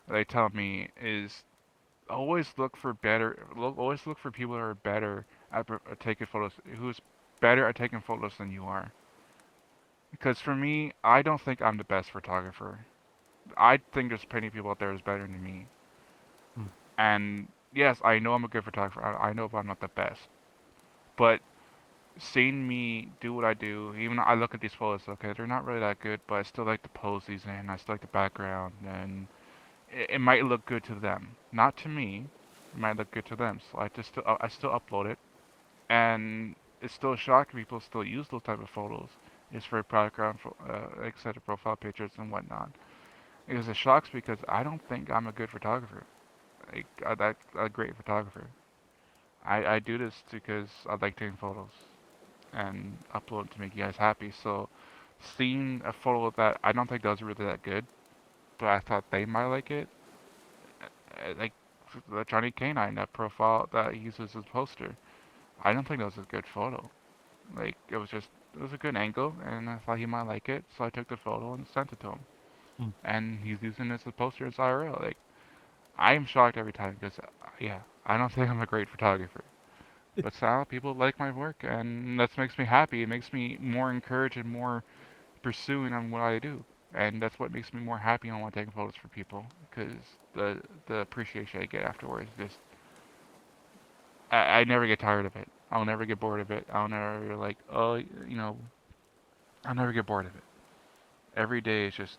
they tell me is always look for people who are better at taking photos, who's better at taking photos than you are. Because for me, I don't think I'm the best photographer. I think there's plenty of people out there who's better than me. Hmm. And yes, I know I'm a good photographer. I know, but I'm not the best. But seeing me do what I do, even I look at these photos, okay, they're not really that good, but I still like to pose these in. I still like the background, and it might look good to them, not to me. It might look good to them, so I still upload it, and it's still shocking people still use those type of photos. It's for background, like I said, profile pictures and whatnot. Because it shocks because I don't think I'm a good photographer, like a great photographer. I do this because I like taking photos and upload to make you guys happy. So seeing a photo that I don't think does really that good, but I thought they might like it, like the Johnny Canine, that profile that he uses as a poster. I don't think that was a good photo. Like it was a good angle, and I thought he might like it, so I took the photo and sent it to him. Hmm. And he's using it as a poster as IRL. Like I am shocked every time because yeah, I don't think I'm a great photographer. But somehow people like my work, and that makes me happy. It makes me more encouraged and more pursuing on what I do, and that's what makes me more happy on want taking photos for people because the appreciation I get afterwards just I never get tired of it. I'll never get bored of it. I'll never like oh I'll never get bored of it. Every day is just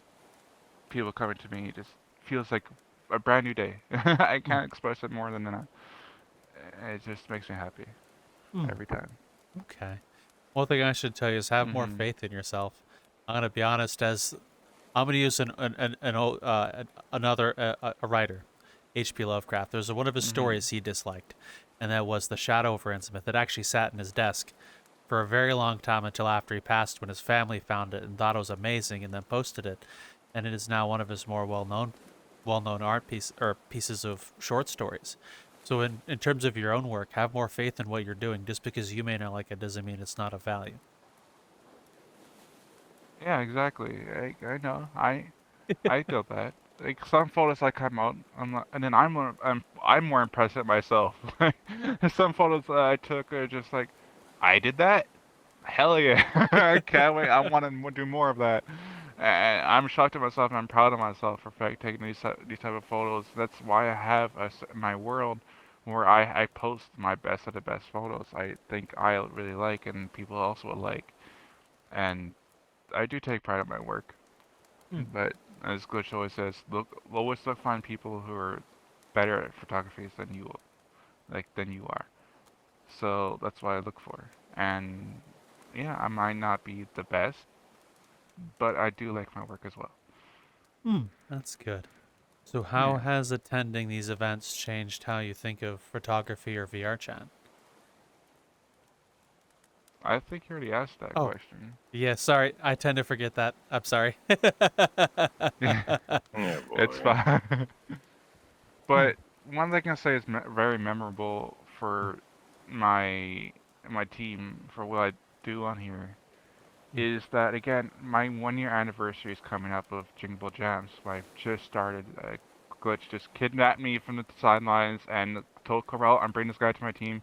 people coming to me. It just feels like a brand new day. I Hmm. can't express it more than that. It just makes me happy Hmm. every time. Okay. One thing I should tell you is have more Mhm. faith in yourself. I'm gonna be honest. As I'm gonna use another a writer, H.P. Lovecraft. There's one of his Mhm. stories he disliked, and that was the Shadow over Innsmouth. It actually sat in his desk for a very long time until after he passed, when his family found it and thought it was amazing, and then posted it, and it is now one of his more well known art pieces of short stories. So in terms of your own work, have more faith in what you're doing. Just because you may not like it doesn't mean it's not of value. Yeah, exactly. I know. I feel that. Like some photos I come out, and then I'm more impressed at myself. Some photos I took are just like, I did that. Hell yeah! I can't wait. I want to do more of that. And I'm shocked at myself, and I'm proud of myself for taking these type of photos. That's why I have my world where I post my best of the best photos. I think I really like, and people also would like. And I do take pride in my work. Hmm. But as Glitch always says, always look find people who are better at photography than you are. So that's what I look for. And yeah, I might not be the best, but I do like my work as well. Hmm. That's good. So, how Yeah, has attending these events changed how you think of photography or VR chat? I think you already asked that Oh, question. yeah. Sorry, I tend to forget that. I'm sorry. Yeah, Yeah, it's boy. fine. Hmm. But one thing I can say is very memorable Hmm. for my my team for what I do on here Hmm. is that again my 1 year anniversary is coming up of Jingle Jams. I've just started. Glitch just kidnapped me from the sidelines and told Corel I'm bringing this guy to my team.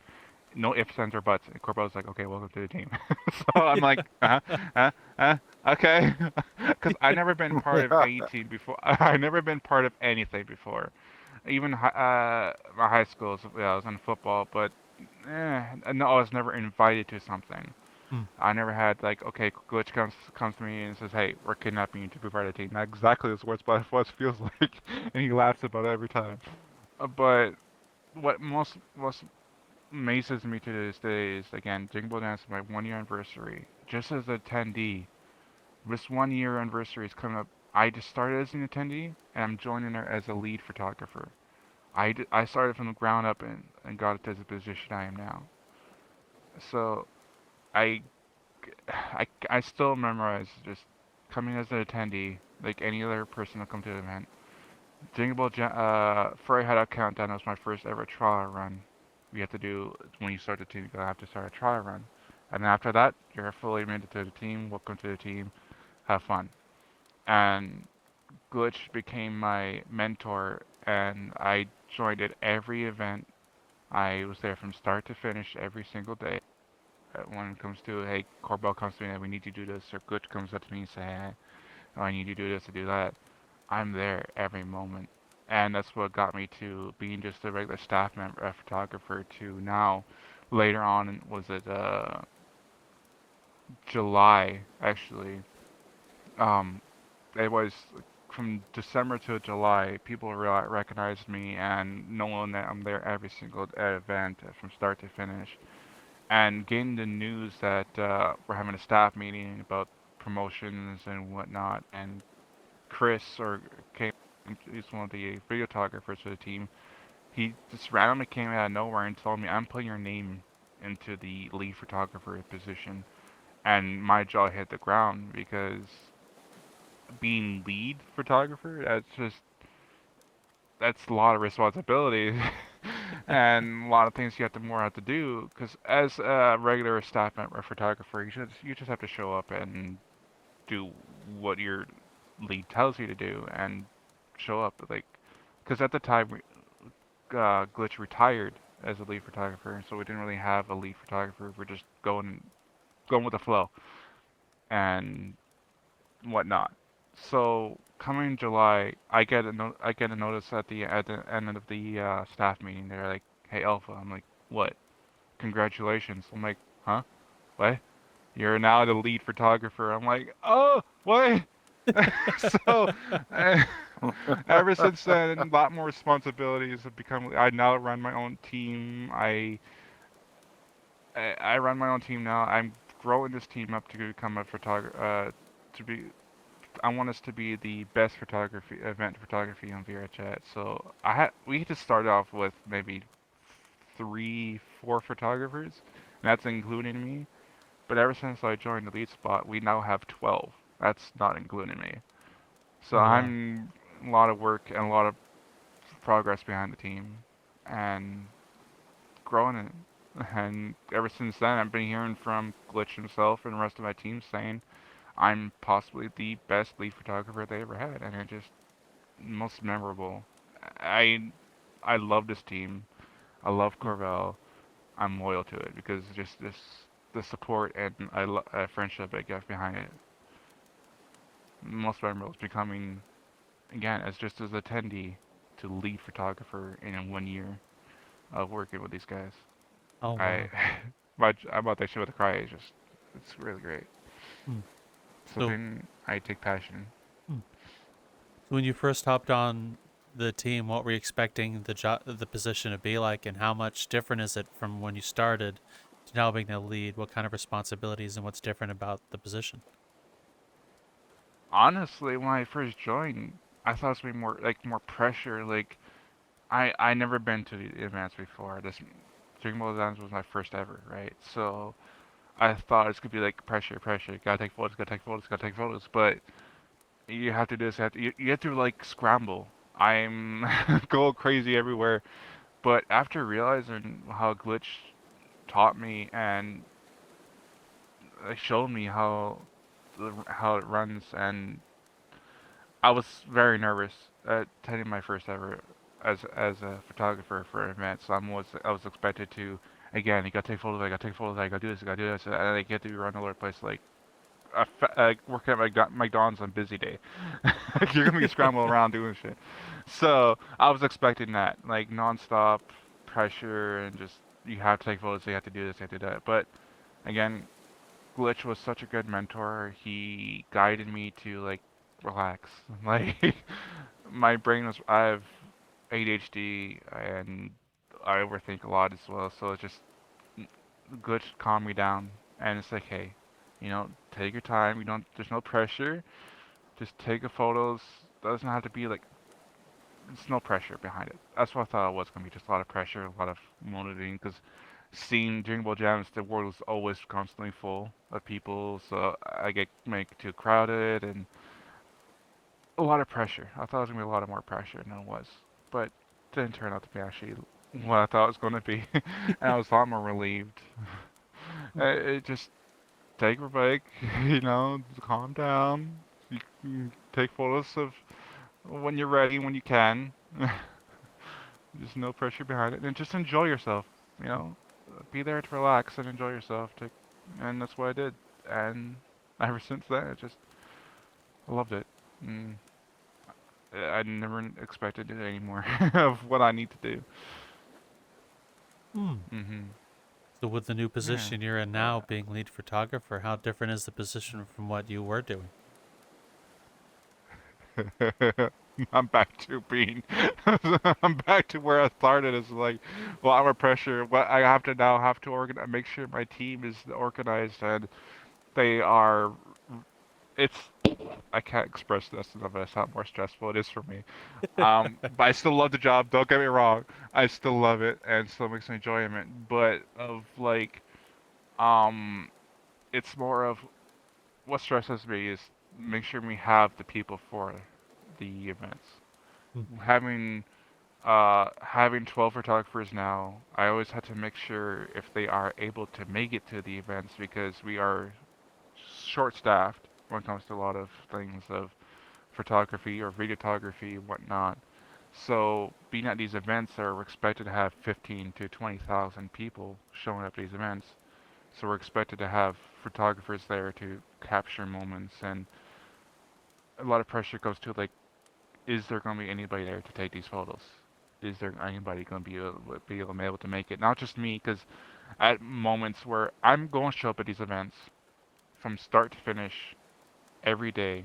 No ifs, ands, or buts. And Corel's like, okay, welcome to the team. So I'm like, okay, because I never been part of a team before. I never been part of anything before. Even my high school, yeah, I was in football, but no, I was never invited to something. Hmm. I never had like, okay, Glitch comes to me and says, "Hey, we're kidnapping you to be part of the team." Not exactly this words, but what it feels like, and he laughs about it every time. But what most amazes me to this day is again, Jingle Dance, my 1 year anniversary. Just as an attendee, this 1 year anniversary is coming up. I just started as an attendee, and I'm joining her as a lead photographer. I started from the ground up and got it to the position I am now. So I I still memorize just coming as an attendee, like any other person that come to the event. Furry Hideout Countdown was my first ever trial run. We have to do when you start the team, you have to start a trial run, and then after that, you're fully admitted to the team. Welcome to the team. Have fun. And Glitch became my mentor, and I joined at every event. I was there from start to finish every single day. When it comes to, hey, Corbell comes to me and we need to do this, or Glitch comes up to me and say, hey, oh, I need to do this to do that. I'm there every moment. And that's what got me to being just a regular staff member, a photographer, to now, later on, was it July, actually. Um, it was from December to July, people recognized me and knowing that I'm there every single event from start to finish. And getting the news that we're having a staff meeting about promotions and whatnot, and Chris or came, he's one of the videographers for the team. He just randomly came out of nowhere and told me, "I'm putting your name into the lead photographer position," and my jaw hit the ground because being lead photographer, that's a lot of responsibility and a lot of things you have to more have to do. Because as a regular staff member photographer, you just have to show up and do what your lead tells you to do and show up. Like, because at the time, Glitch retired as a lead photographer, so we didn't really have a lead photographer. We're just going with the flow and whatnot. So coming July, I get a notice at the end of the staff meeting. They're like, "Hey, Alpha." I'm like, "What? Congratulations." I'm like, "Huh? What? You're now the lead photographer." I'm like, "Oh, what?" So, uh, ever since then, a lot more responsibilities have become. I now run my own team. I run my own team now. I'm growing this team up to become a photographer. To be I want us to be the best event photography on VRChat. So we just started off with maybe 4 photographers, and that's including me. But ever since I joined the lead spot, we now have 12. That's not including me. So Oh wow. I'm a lot of work and a lot of progress behind the team, and growing it. And ever since then, I've been hearing from Glitch himself and the rest of my team saying, I'm possibly the best lead photographer they ever had, and it's just most memorable. I I love this team. I love Mm. Corvell. I'm loyal to it because just this the support and friendship I get behind it. Most memorable is becoming again as just as attendee to lead photographer in 1 year of working with these guys. Oh I wow. I'm about that shit with a cry. It's really great. Mm. So, Something I take passion. mm. So when you first hopped on the team, what were you expecting the position to be like, and how much different is it from when you started to now being the lead? What kind of responsibilities and what's different about the position? Honestly, when I first joined, I thought it was gonna be more pressure. Like I never been to the events before. This Dream World events was my first ever, right? So I thought it's gonna be like pressure, pressure. Gotta take photos, gotta take photos, gotta take photos. But you have to do this. You have to like scramble. I'm go crazy everywhere. But after realizing how Glitch taught me and showed me how it runs, and I was very nervous attending my first ever as a photographer for an event. So I was expected to again. You gotta take photos. I gotta take photos. I gotta do this. I gotta do this. And I get to run all over the place like working at McDonald's on busy day. You're gonna be scrambling around doing shit. So I was expecting that like nonstop pressure and just you have to take photos. You have to do this. You have to do that. But again, Glitch was such a good mentor. He guided me to like relax. Like my brain was I have ADHD and I overthink a lot as well. So it's just Glitch calmed me down and it's like, hey, take your time. You don't. There's no pressure. Just take the photos. Doesn't have to be like. There's no pressure behind it. That's what I thought it was gonna be. Just a lot of pressure, a lot of motivating. Because seeing Dream Ball Jams, the world is always constantly full of people. So I get make too crowded and a lot of pressure. I thought it was gonna be a lot of more pressure than it was, but it didn't turn out to be actually what I thought it was gonna be, and I was a lot more relieved. It just take a break, calm down. You can take photos of when you're ready, when you can. There's no pressure behind it, and just enjoy yourself. You know, be there to relax and enjoy yourself. And that's what I did. And ever since then, I loved it. Mm, I never expected to do any more of what I need to do. Hmm. Hmm. So with the new Yeah. position you're in now, being lead photographer, how different is the position from what you were doing? I'm back to being. I'm back to where I started. Is like, well, I'm a pressure. What I have to now have to make sure my team is organized and they are. It's. I can't express this enough. It's how more stressful it is for me. But I still love the job. Don't get me wrong. I still love it and still makes me enjoyment. But of like, um, it's more of what stresses me is make sure we have the people for the events. Hmm. Having 12 photographers now, I always have to make sure if they are able to make it to the events because we are short-staffed when it comes to a lot of things of photography or videography and whatnot. So being at these events are expected to have 15 to 20,000 people showing up at these events. So we're expected to have photographers there to capture moments and a lot of pressure goes to like, is there going to be anybody there to take these photos? Is there anybody going to be able to make it? Not just me, because at moments where I'm going to show up at these events from start to finish every day,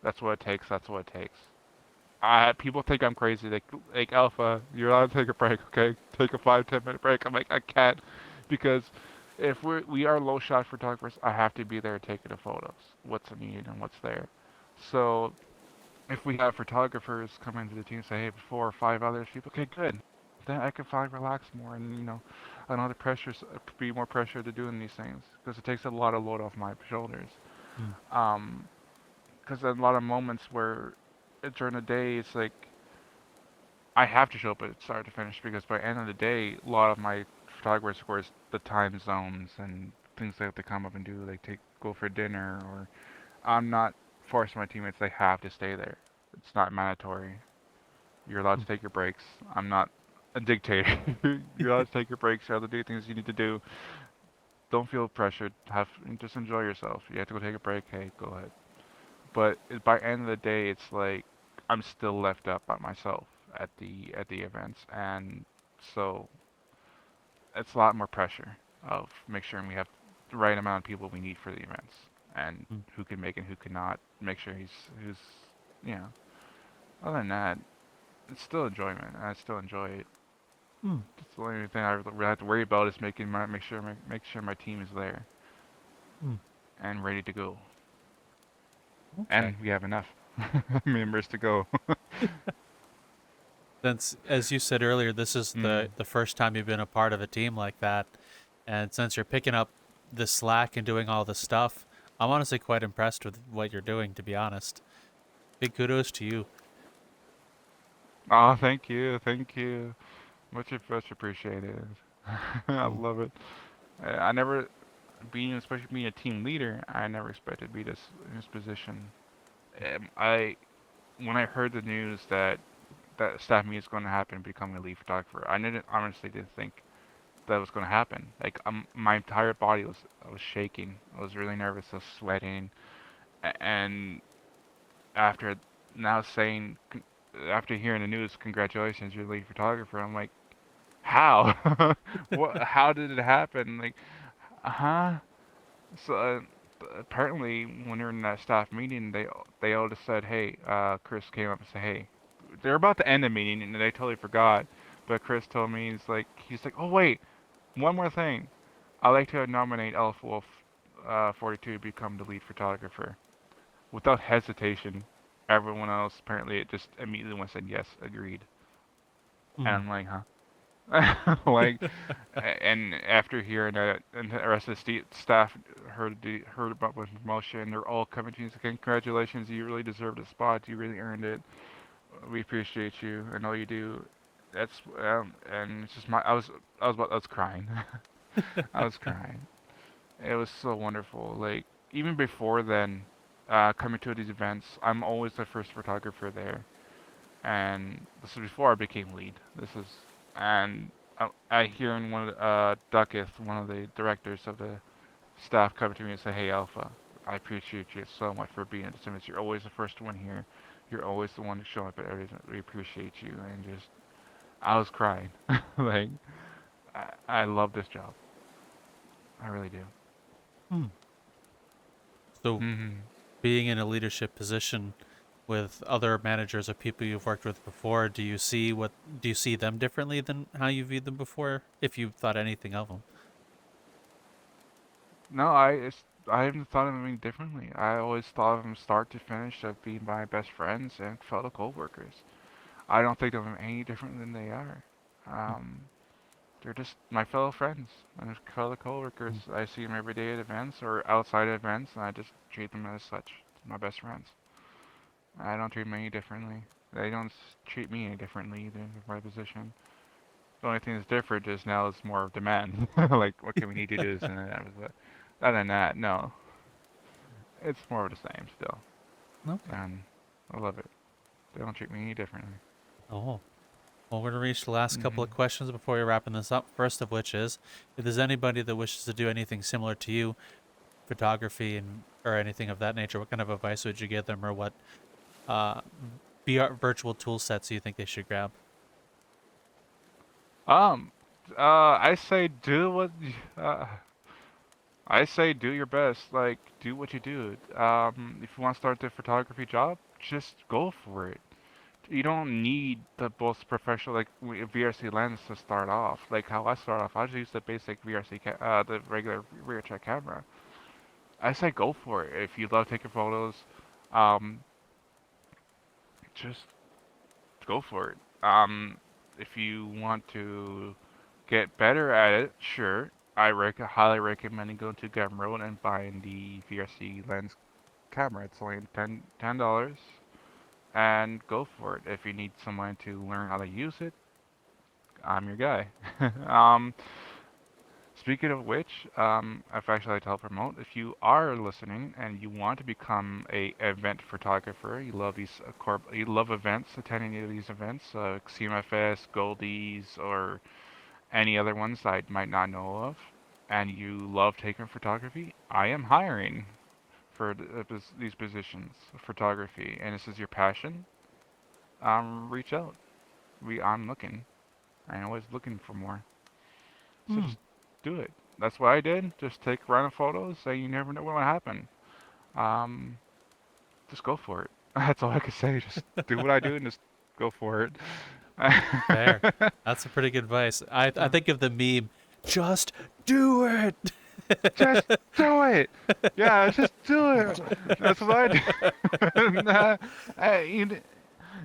that's what it takes. That's what it takes. People think I'm crazy. Like Alpha, you're allowed to take a break, okay? Take a 5-10 minute break. I'm like, I can't, because if we are low shot photographers, I have to be there taking the photos. What's needed and what's there. So if we have photographers come into the team and say, hey, 4 or 5 other people, okay, good. Then I can finally relax more and, I don't have the pressures, be more pressure to doing these things because it takes a lot of load off my shoulders. Hmm. Um, because a lot of moments where during the day, it's like I have to show up at start to finish because by the end of the day, a lot of my photographers, of course, the time zones and things they have to come up and do, like go for dinner or I'm not forcing my teammates. They have to stay there. It's not mandatory. You're allowed to take your breaks. I'm not a dictator. You're allowed to take your breaks. You're allowed to do things you need to do. Don't feel pressured. Just enjoy yourself. You have to go take a break. Hey, go ahead. But by the end of the day, it's like I'm still left up by myself at the events, and so it's a lot more pressure of make sure we have the right amount of people we need for the events, and Mm. who can make it, who cannot. Make sure who's you know. Other than that, it's still enjoyment. I still enjoy it. Mm. It's the only thing I really have to worry about is make sure my team is there Mm. and ready to go, Okay. and we have enough members to go. Since, as you said earlier, this is Mm. the first time you've been a part of a team like that, and since you're picking up the slack and doing all the stuff, I'm honestly quite impressed with what you're doing. To be honest, big kudos to you. Oh, thank you. Much appreciated. I Mm. love it. I never, especially being a team leader, I never expected to be in this position. I when I heard the news that staff meeting is going to happen, becoming a lead photographer, didn't think that was going to happen. Like my entire body I was shaking. I was really nervous. I was sweating, and after now saying, after hearing the news, congratulations, you're the lead photographer. I'm like, how? What? How did it happen? Like, huh? So apparently, when we were in that staff meeting, they all just said, "Hey," Chris came up and said, "Hey," they're about to end the meeting, and they totally forgot. But Chris told me he's like, "Oh wait, one more thing. I'd like to nominate Alphawolf 42 to become the lead photographer." Without hesitation, everyone else apparently it just immediately went and said yes, agreed. And Mm. I'm like, huh? Like, and after hearing that, and the rest of the staff heard about my promotion, they're all coming to me and saying, "Congratulations, you really deserve the spot. You really earned it. We appreciate you and all you do." That's and it's just I was crying. I was crying. It was so wonderful. Like even before then, coming to these events, I'm always the first photographer there, and this is before I became lead. And I hear in one of Ducketh, one of the directors of the staff, come to me and say, "Hey, Alpha, I appreciate you so much for being at this event. You're always the first one here. You're always the one to show up at everything. We appreciate you." And just, I was crying. Like, I love this job. I really do. Mm. So, Hmm. being in a leadership position with other managers or people you've worked with before, do you see them differently than how you viewed them before, if you thought anything of them? No, I haven't thought of them differently. I always thought of them start to finish of being my best friends and fellow coworkers. I don't think of them any different than they are. Um, they're just my fellow friends and fellow coworkers. Mm. I see them every day at events or outside of events, and I just treat them as such. My best friends. I don't treat them any differently. They don't treat me any differently either for my position. The only thing that's different is now it's more of demand. Like, what can we need to do this and that. But other than that, no. It's more of the same still. Okay. And I love it. They don't treat me any differently. Oh. Well, we're going to reach the last couple of Hmm. questions before we wrapping this up. First of which is, if there's anybody that wishes to do anything similar to you, photography and or anything of that nature, what kind of advice would you give them, or what uh, VR virtual tool sets do you think they should grab? Um, I say I say do your best. Like, do what you do. If you want to start the photography job, just go for it. You don't need the most professional like VRC lens to start off. Like how I start off, I just use the basic the regular VRChat camera. I say go for it. If you love taking photos, um, just go for it. If you want to get better at it, sure. Highly recommend going to Gumroad and buying the VRC lens camera. It's only $10, and go for it. If you need someone to learn how to use it, I'm your guy. um, Speaking of which, I've actually like to help promote. If you are listening and you want to become a event photographer, you love these you love events, attending any of these events, CMFS, Goldies, or any other ones I might not know of, and you love taking photography, I am hiring for these positions, photography, and this is your passion. Reach out. I'm looking. I'm always looking for more. So Hmm. just do it. That's what I did. Just take random photos, and you never know what will happen. Um, just go for it. That's all I can say. Just do what I do and just go for it. Fair. That's some pretty good advice. I think of the meme, just do it. Just do it. Yeah, just do it. That's what I do. Nah,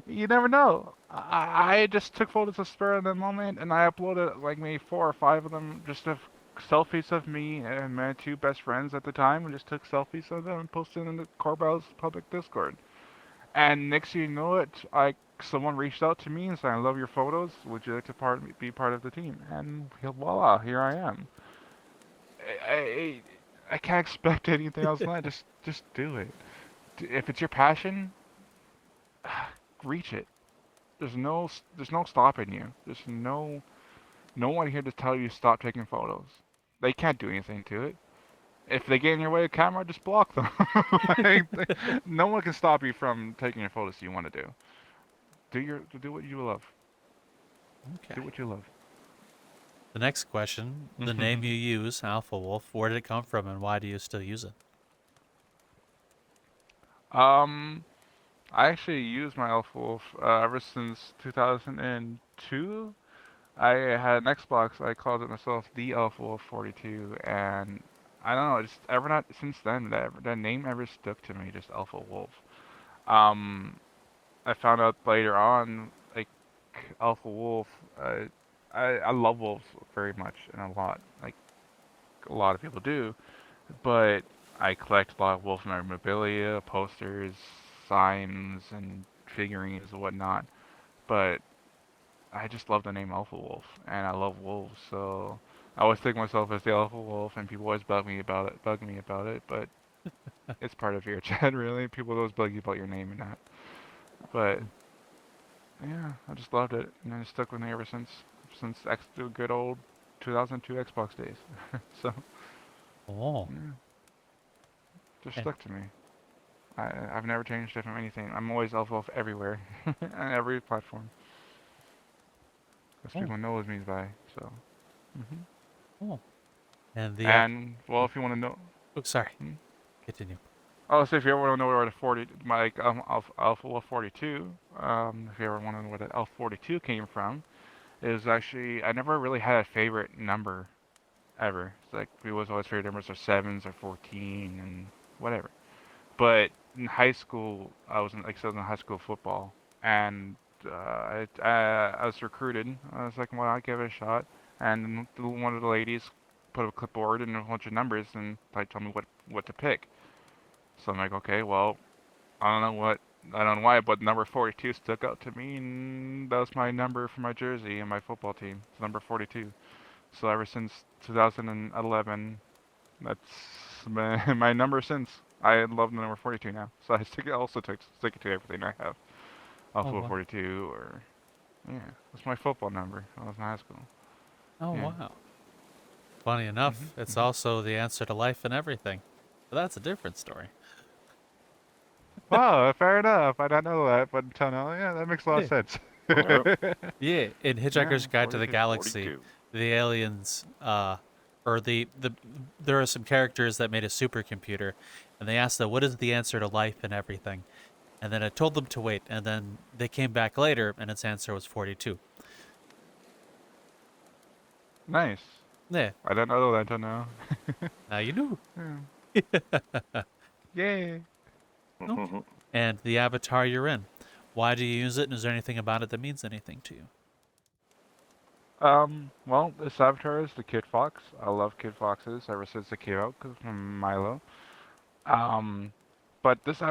you never know. I just took photos of spur of the moment, and I uploaded like maybe 4 or 5 of them, just of selfies of me and my 2 best friends at the time, and just took selfies of them and posted in the Corbell's public Discord. And next thing you know it, someone reached out to me and said, "I love your photos. Would you like to be part of the team?" And voila, here I am. I, I, I can't expect anything else than that. Just do it. If it's your passion, reach it. There's no stopping you. There's no one here to tell you to stop taking photos. They can't do anything to it. If they get in your way of camera, just block them. Like, no one can stop you from taking your photos you want to do. Do what you love. Do Okay. what you love. The next question, the name you use, Alphawolf, where did it come from and why do you still use it? um, I actually use my Alphawolf ever since 2002. I had an Xbox. I called it myself the Alphawolf42, and I don't know. Just ever not since then that name ever stuck to me. Just Alpha Wolf. Um, I found out later on, like Alpha Wolf. Uh, I love wolves very much and a lot. Like a lot of people do, but I collect a lot of wolf memorabilia, posters, signs, and figurines and whatnot. But I just love the name Alpha Wolf, and I love wolves, so I always think of myself as the Alpha Wolf, and people always bug me about it, but it's part of VRChat, really. People always bug you about your name and that. But yeah, I just loved it, and I stuck with me ever since the good old 2002 Xbox days. So Oh. yeah, just And stuck to me. I've never changed it from anything. I'm always Alpha Wolf everywhere, on every platform, because oh, people know what it means by. So. hmm oh. And the app And well, if you want to know. oh sorry. Hmm? Continue. Oh, so if you ever want to know where the 40, my Alpha 42, if you ever want to know where the Alpha 42 came from, is actually I never really had a favorite number ever. It's like people's always favorite numbers are sevens or 14 and whatever. But in high school, I was in high school football, and I was recruited. I was like, well, I'll give it a shot. And one of the ladies put a clipboard and a bunch of numbers and like told me what to pick. So I'm like, okay, well, I don't know why, but number 42 stuck out to me, and that was my number for my jersey and my football team. It's number 42. So ever since 2011, that's my number since. I love the number 42 now. So stick it to everything I have. Oh Also wow. 42 or yeah, that's my football number. I was in high school. Oh Yeah. wow. Funny Mhm. enough, it's Mhm. also the answer to life and everything. But that's a different story. Wow, fair enough. I don't know that, but until now, yeah, that makes a lot of Yeah. sense. Yep. Yeah, in Yeah, Hitchhiker's Guide to the 42. Galaxy, 42. the aliens, or there are some characters that made a supercomputer, and they asked them, "What is the answer to life and everything?" And then it told them to wait, and then they came back later, and its answer was 42. Nice. Yeah, I don't know that until now. now you knew. Yeah. Yay. Okay. And the avatar you're in, why do you use it, and is there anything about it that means anything to you? Well, this avatar is the Kid Fox. I love Kid Foxes ever since they came out 'cause from Milo. Um, but this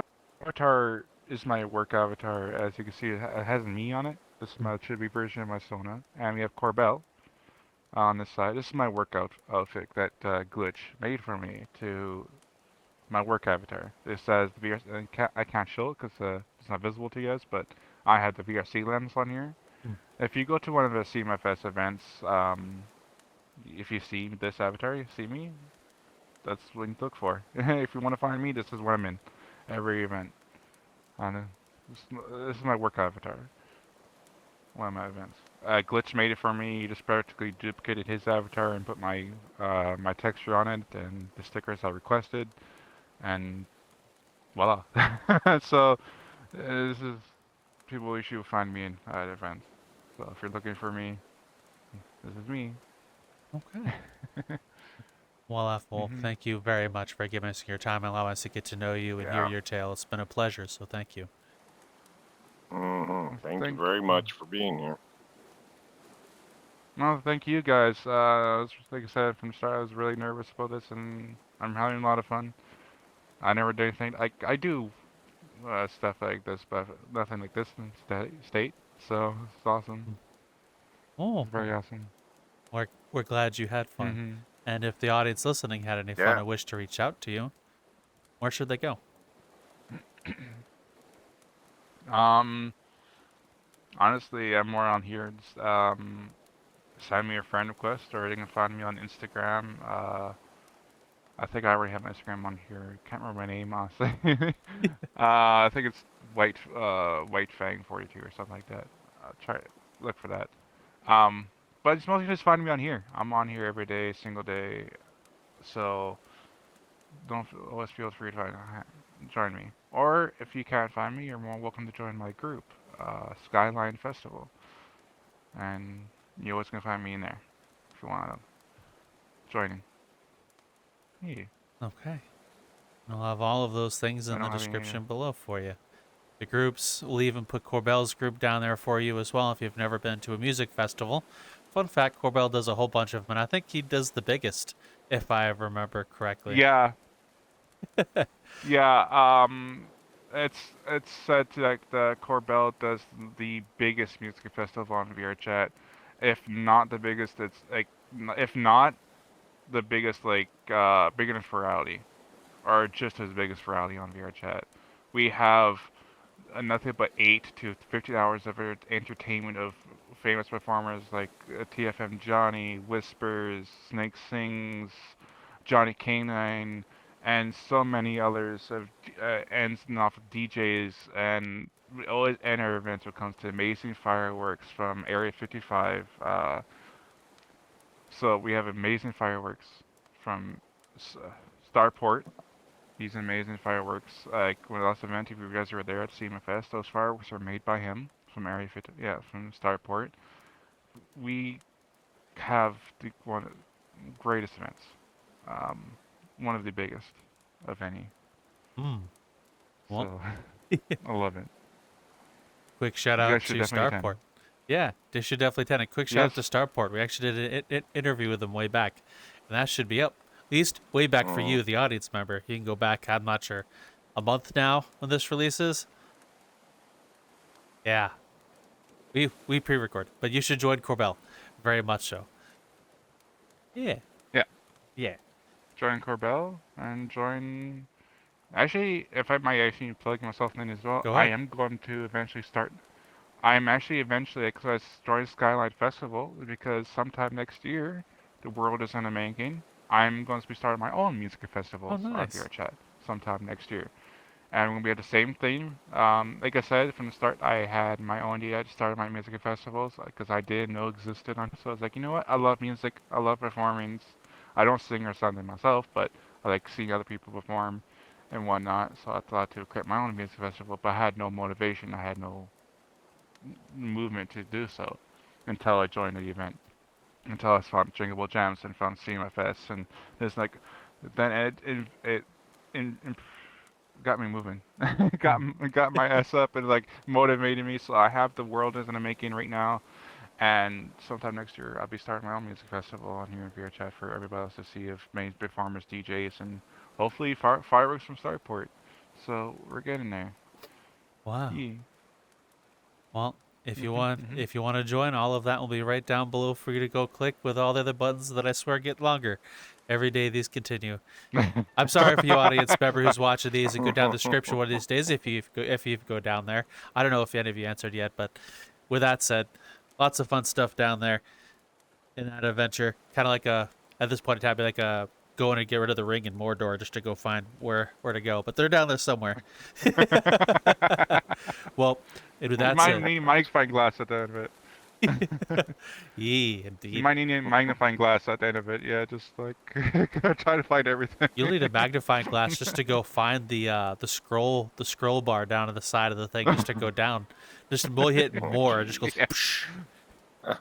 avatar is my work avatar. As you can see, it has me on it. This is my chibi version of my Sona. And we have Corbell. on this side. This is my workout outfit that Glitch made for me to my work avatar. It says the VR. I can't show it because it's not visible to you guys, but I had the VRC lens on here. Hmm. If you go to one of the CMFS events, if you see this avatar, you see me. That's what you look for. If you want to find me, this is what I'm in. Every event. This is my work avatar. One of my events. Glitch made it for me. He just practically duplicated his avatar and put my texture on it and the stickers I requested, and voila. So this is people usually find me in at events. So if you're looking for me, this is me. Okay. Well, Alphawolf, Hmm. thank you very much for giving us your time and allowing us to get to know you and hear Yeah. your tale. It's been a pleasure, so thank you. Thank you Thank. very much for being here. No, thank you guys. Like I said from the start, I was really nervous about this, and I'm having a lot of fun. I never do anything. I do stuff like this, but nothing like this in state. So it's awesome. Mm. Oh, It's very awesome. we're glad you had fun. Hmm. And if the audience listening had any fun Yeah. or wish to reach out to you, where should they go? Um, honestly, I'm more on here. Just, send me a friend request, or you can find me on Instagram. I think I already have my Instagram on here. Can't remember my name honestly. I think it's White Fang 42 or something like that. Try look for that. Um, but it's mostly just find me on here. I'm on here every day, single day. So don't always feel free to join me. Or if you can't find me, you're more welcome to join my group, Skyline Festival, and you're always gonna find me in there if you want to join. Yeah, Okay. I'll have all of those things I in the don't have any. description below for you. The groups, we'll even put Corbell's group down there for you as well if you've never been to a music festival. Fun fact, Corbell does a whole bunch of them, and I think he does the biggest, if I remember correctly. Yeah, yeah. It's said to, like the Corbell does the biggest music festival on VRChat. If not the biggest, it's like if not the biggest, like big enough for reality, or just as big as for reality on VRChat. We have nothing but 8 to 15 hours of entertainment of famous performers like TFM Johnny, Whispers, Snake Sings, Johnny Canine, and so many others of ends and off DJs, and we always end our events when it comes to amazing fireworks from Area 55. So we have amazing fireworks from Starport. He's amazing fireworks. Like when the last event, if you guys were there at CMFS, those fireworks are made by him from Area 50, yeah, from Starport. We have the one of the greatest events, um, one of the biggest of any. Hmm. Well, So I love it. quick shout You guys out should to definitely attend. Starport. Yeah, they should definitely attend. A quick shout out Yes. to Starport. We actually did an interview with them way back, and that should be up. At least way back for Mm. you, the audience member. You can go back, I'm not sure, a month now when this releases. Yeah, we pre-record, but you should join Corbell, very much so. Yeah, Yeah. yeah. Join Corbell and join. Actually, if I might actually plug myself in as well, Go I ahead. am going to eventually start. I'm actually eventually, because I joined Skyline Festival, because sometime next year, the world is in the making. I'm going to be starting my own music Oh, festivals on nice. VRChat sometime next year. And we're going to be at the same theme. Like I said, from the start, I had my own idea to start my music festivals because I didn't know existed on. So I was like, you know what? I love music. I love performing. I don't sing or something myself, but I like seeing other people perform and whatnot. So I thought to create my own music festival, but I had no motivation. I had no movement to do so until I joined the event. Until I found Drinkable Gems and found CMFS, and it's like, then it got me moving. Hmm. got my ass up and like motivated me. So I have the world is in the making right now, and sometime next year I'll be starting my own music festival on here in VRChat for everybody else to see of main performers, DJs, and hopefully fireworks from Starport. So we're getting there. Wow. Yeah. Well, If you want to join, all of that will be right down below for you to go click with all the other buttons that I swear get longer. Every day these continue. I'm sorry for you audience member who's watching these and go down the description one of these days if you go down there. I don't know if any of you answered yet, but with that said, lots of fun stuff down there in that adventure. Kind of like at this point in time, like going to get rid of the ring in Mordor just to go find where to go. But they're down there somewhere. Well, and with You that might said, need a magnifying glass at the end of it. yeah, You indeed. might need a magnifying glass at the end of it. Yeah, just like try to find everything. You'll need a magnifying glass just to go find the scroll bar down on the side of the thing just to go down. Just more hit more, it just goes. Yeah.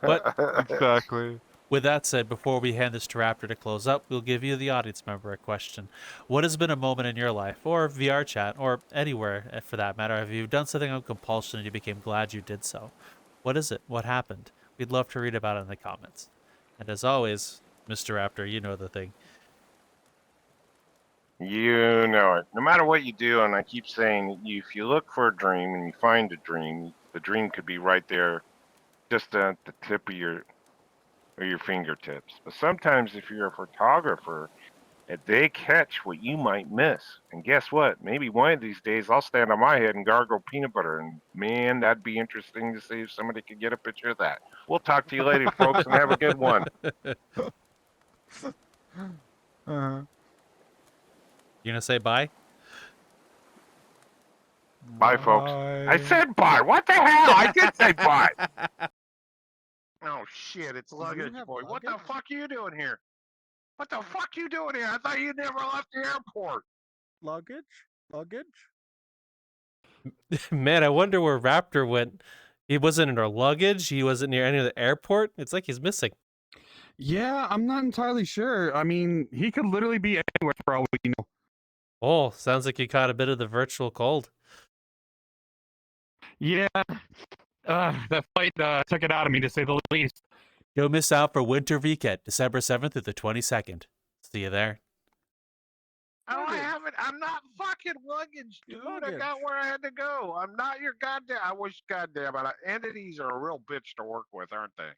But Exactly. with that said, before we hand this to Raptor to close up, we'll give you the audience member a question. What has been a moment in your life, or VR chat, or anywhere for that matter? Have you done something on compulsion and you became glad you did so? What is it? What happened? We'd love to read about it in the comments. And as always, Mr. Raptor, you know the thing. You know it. No matter what you do, and I keep saying, if you look for a dream and you find a dream, the dream could be right there, just at the tip of your fingertips. But sometimes if you're a photographer, they catch what you might miss. And guess what? Maybe one of these days I'll stand on my head and gargle peanut butter. And man, that'd be interesting to see if somebody could get a picture of that. We'll talk to you later, folks, and have a good one. You gonna say bye? Bye, folks. I said bye. What the hell? I did say bye. Oh, shit. It's luggage, boy. What the fuck are you doing here? What the fuck you doing here? I thought you never left the airport. Luggage? Man, I wonder where Raptor went. He wasn't in our luggage. He wasn't near any of the airport. It's like he's missing. Yeah, I'm not entirely sure. I mean, he could literally be anywhere for all we know. Oh, sounds like he caught a bit of the virtual cold. Yeah, that flight took it out of me, to say the least. Don't miss out for Winter Vrchat, December 7th through the 22nd. See you there. Oh, I haven't. I'm not fucking luggage, dude. I got where I had to go. I'm not your goddamn. I wish goddamn. Entities are a real bitch to work with, aren't they?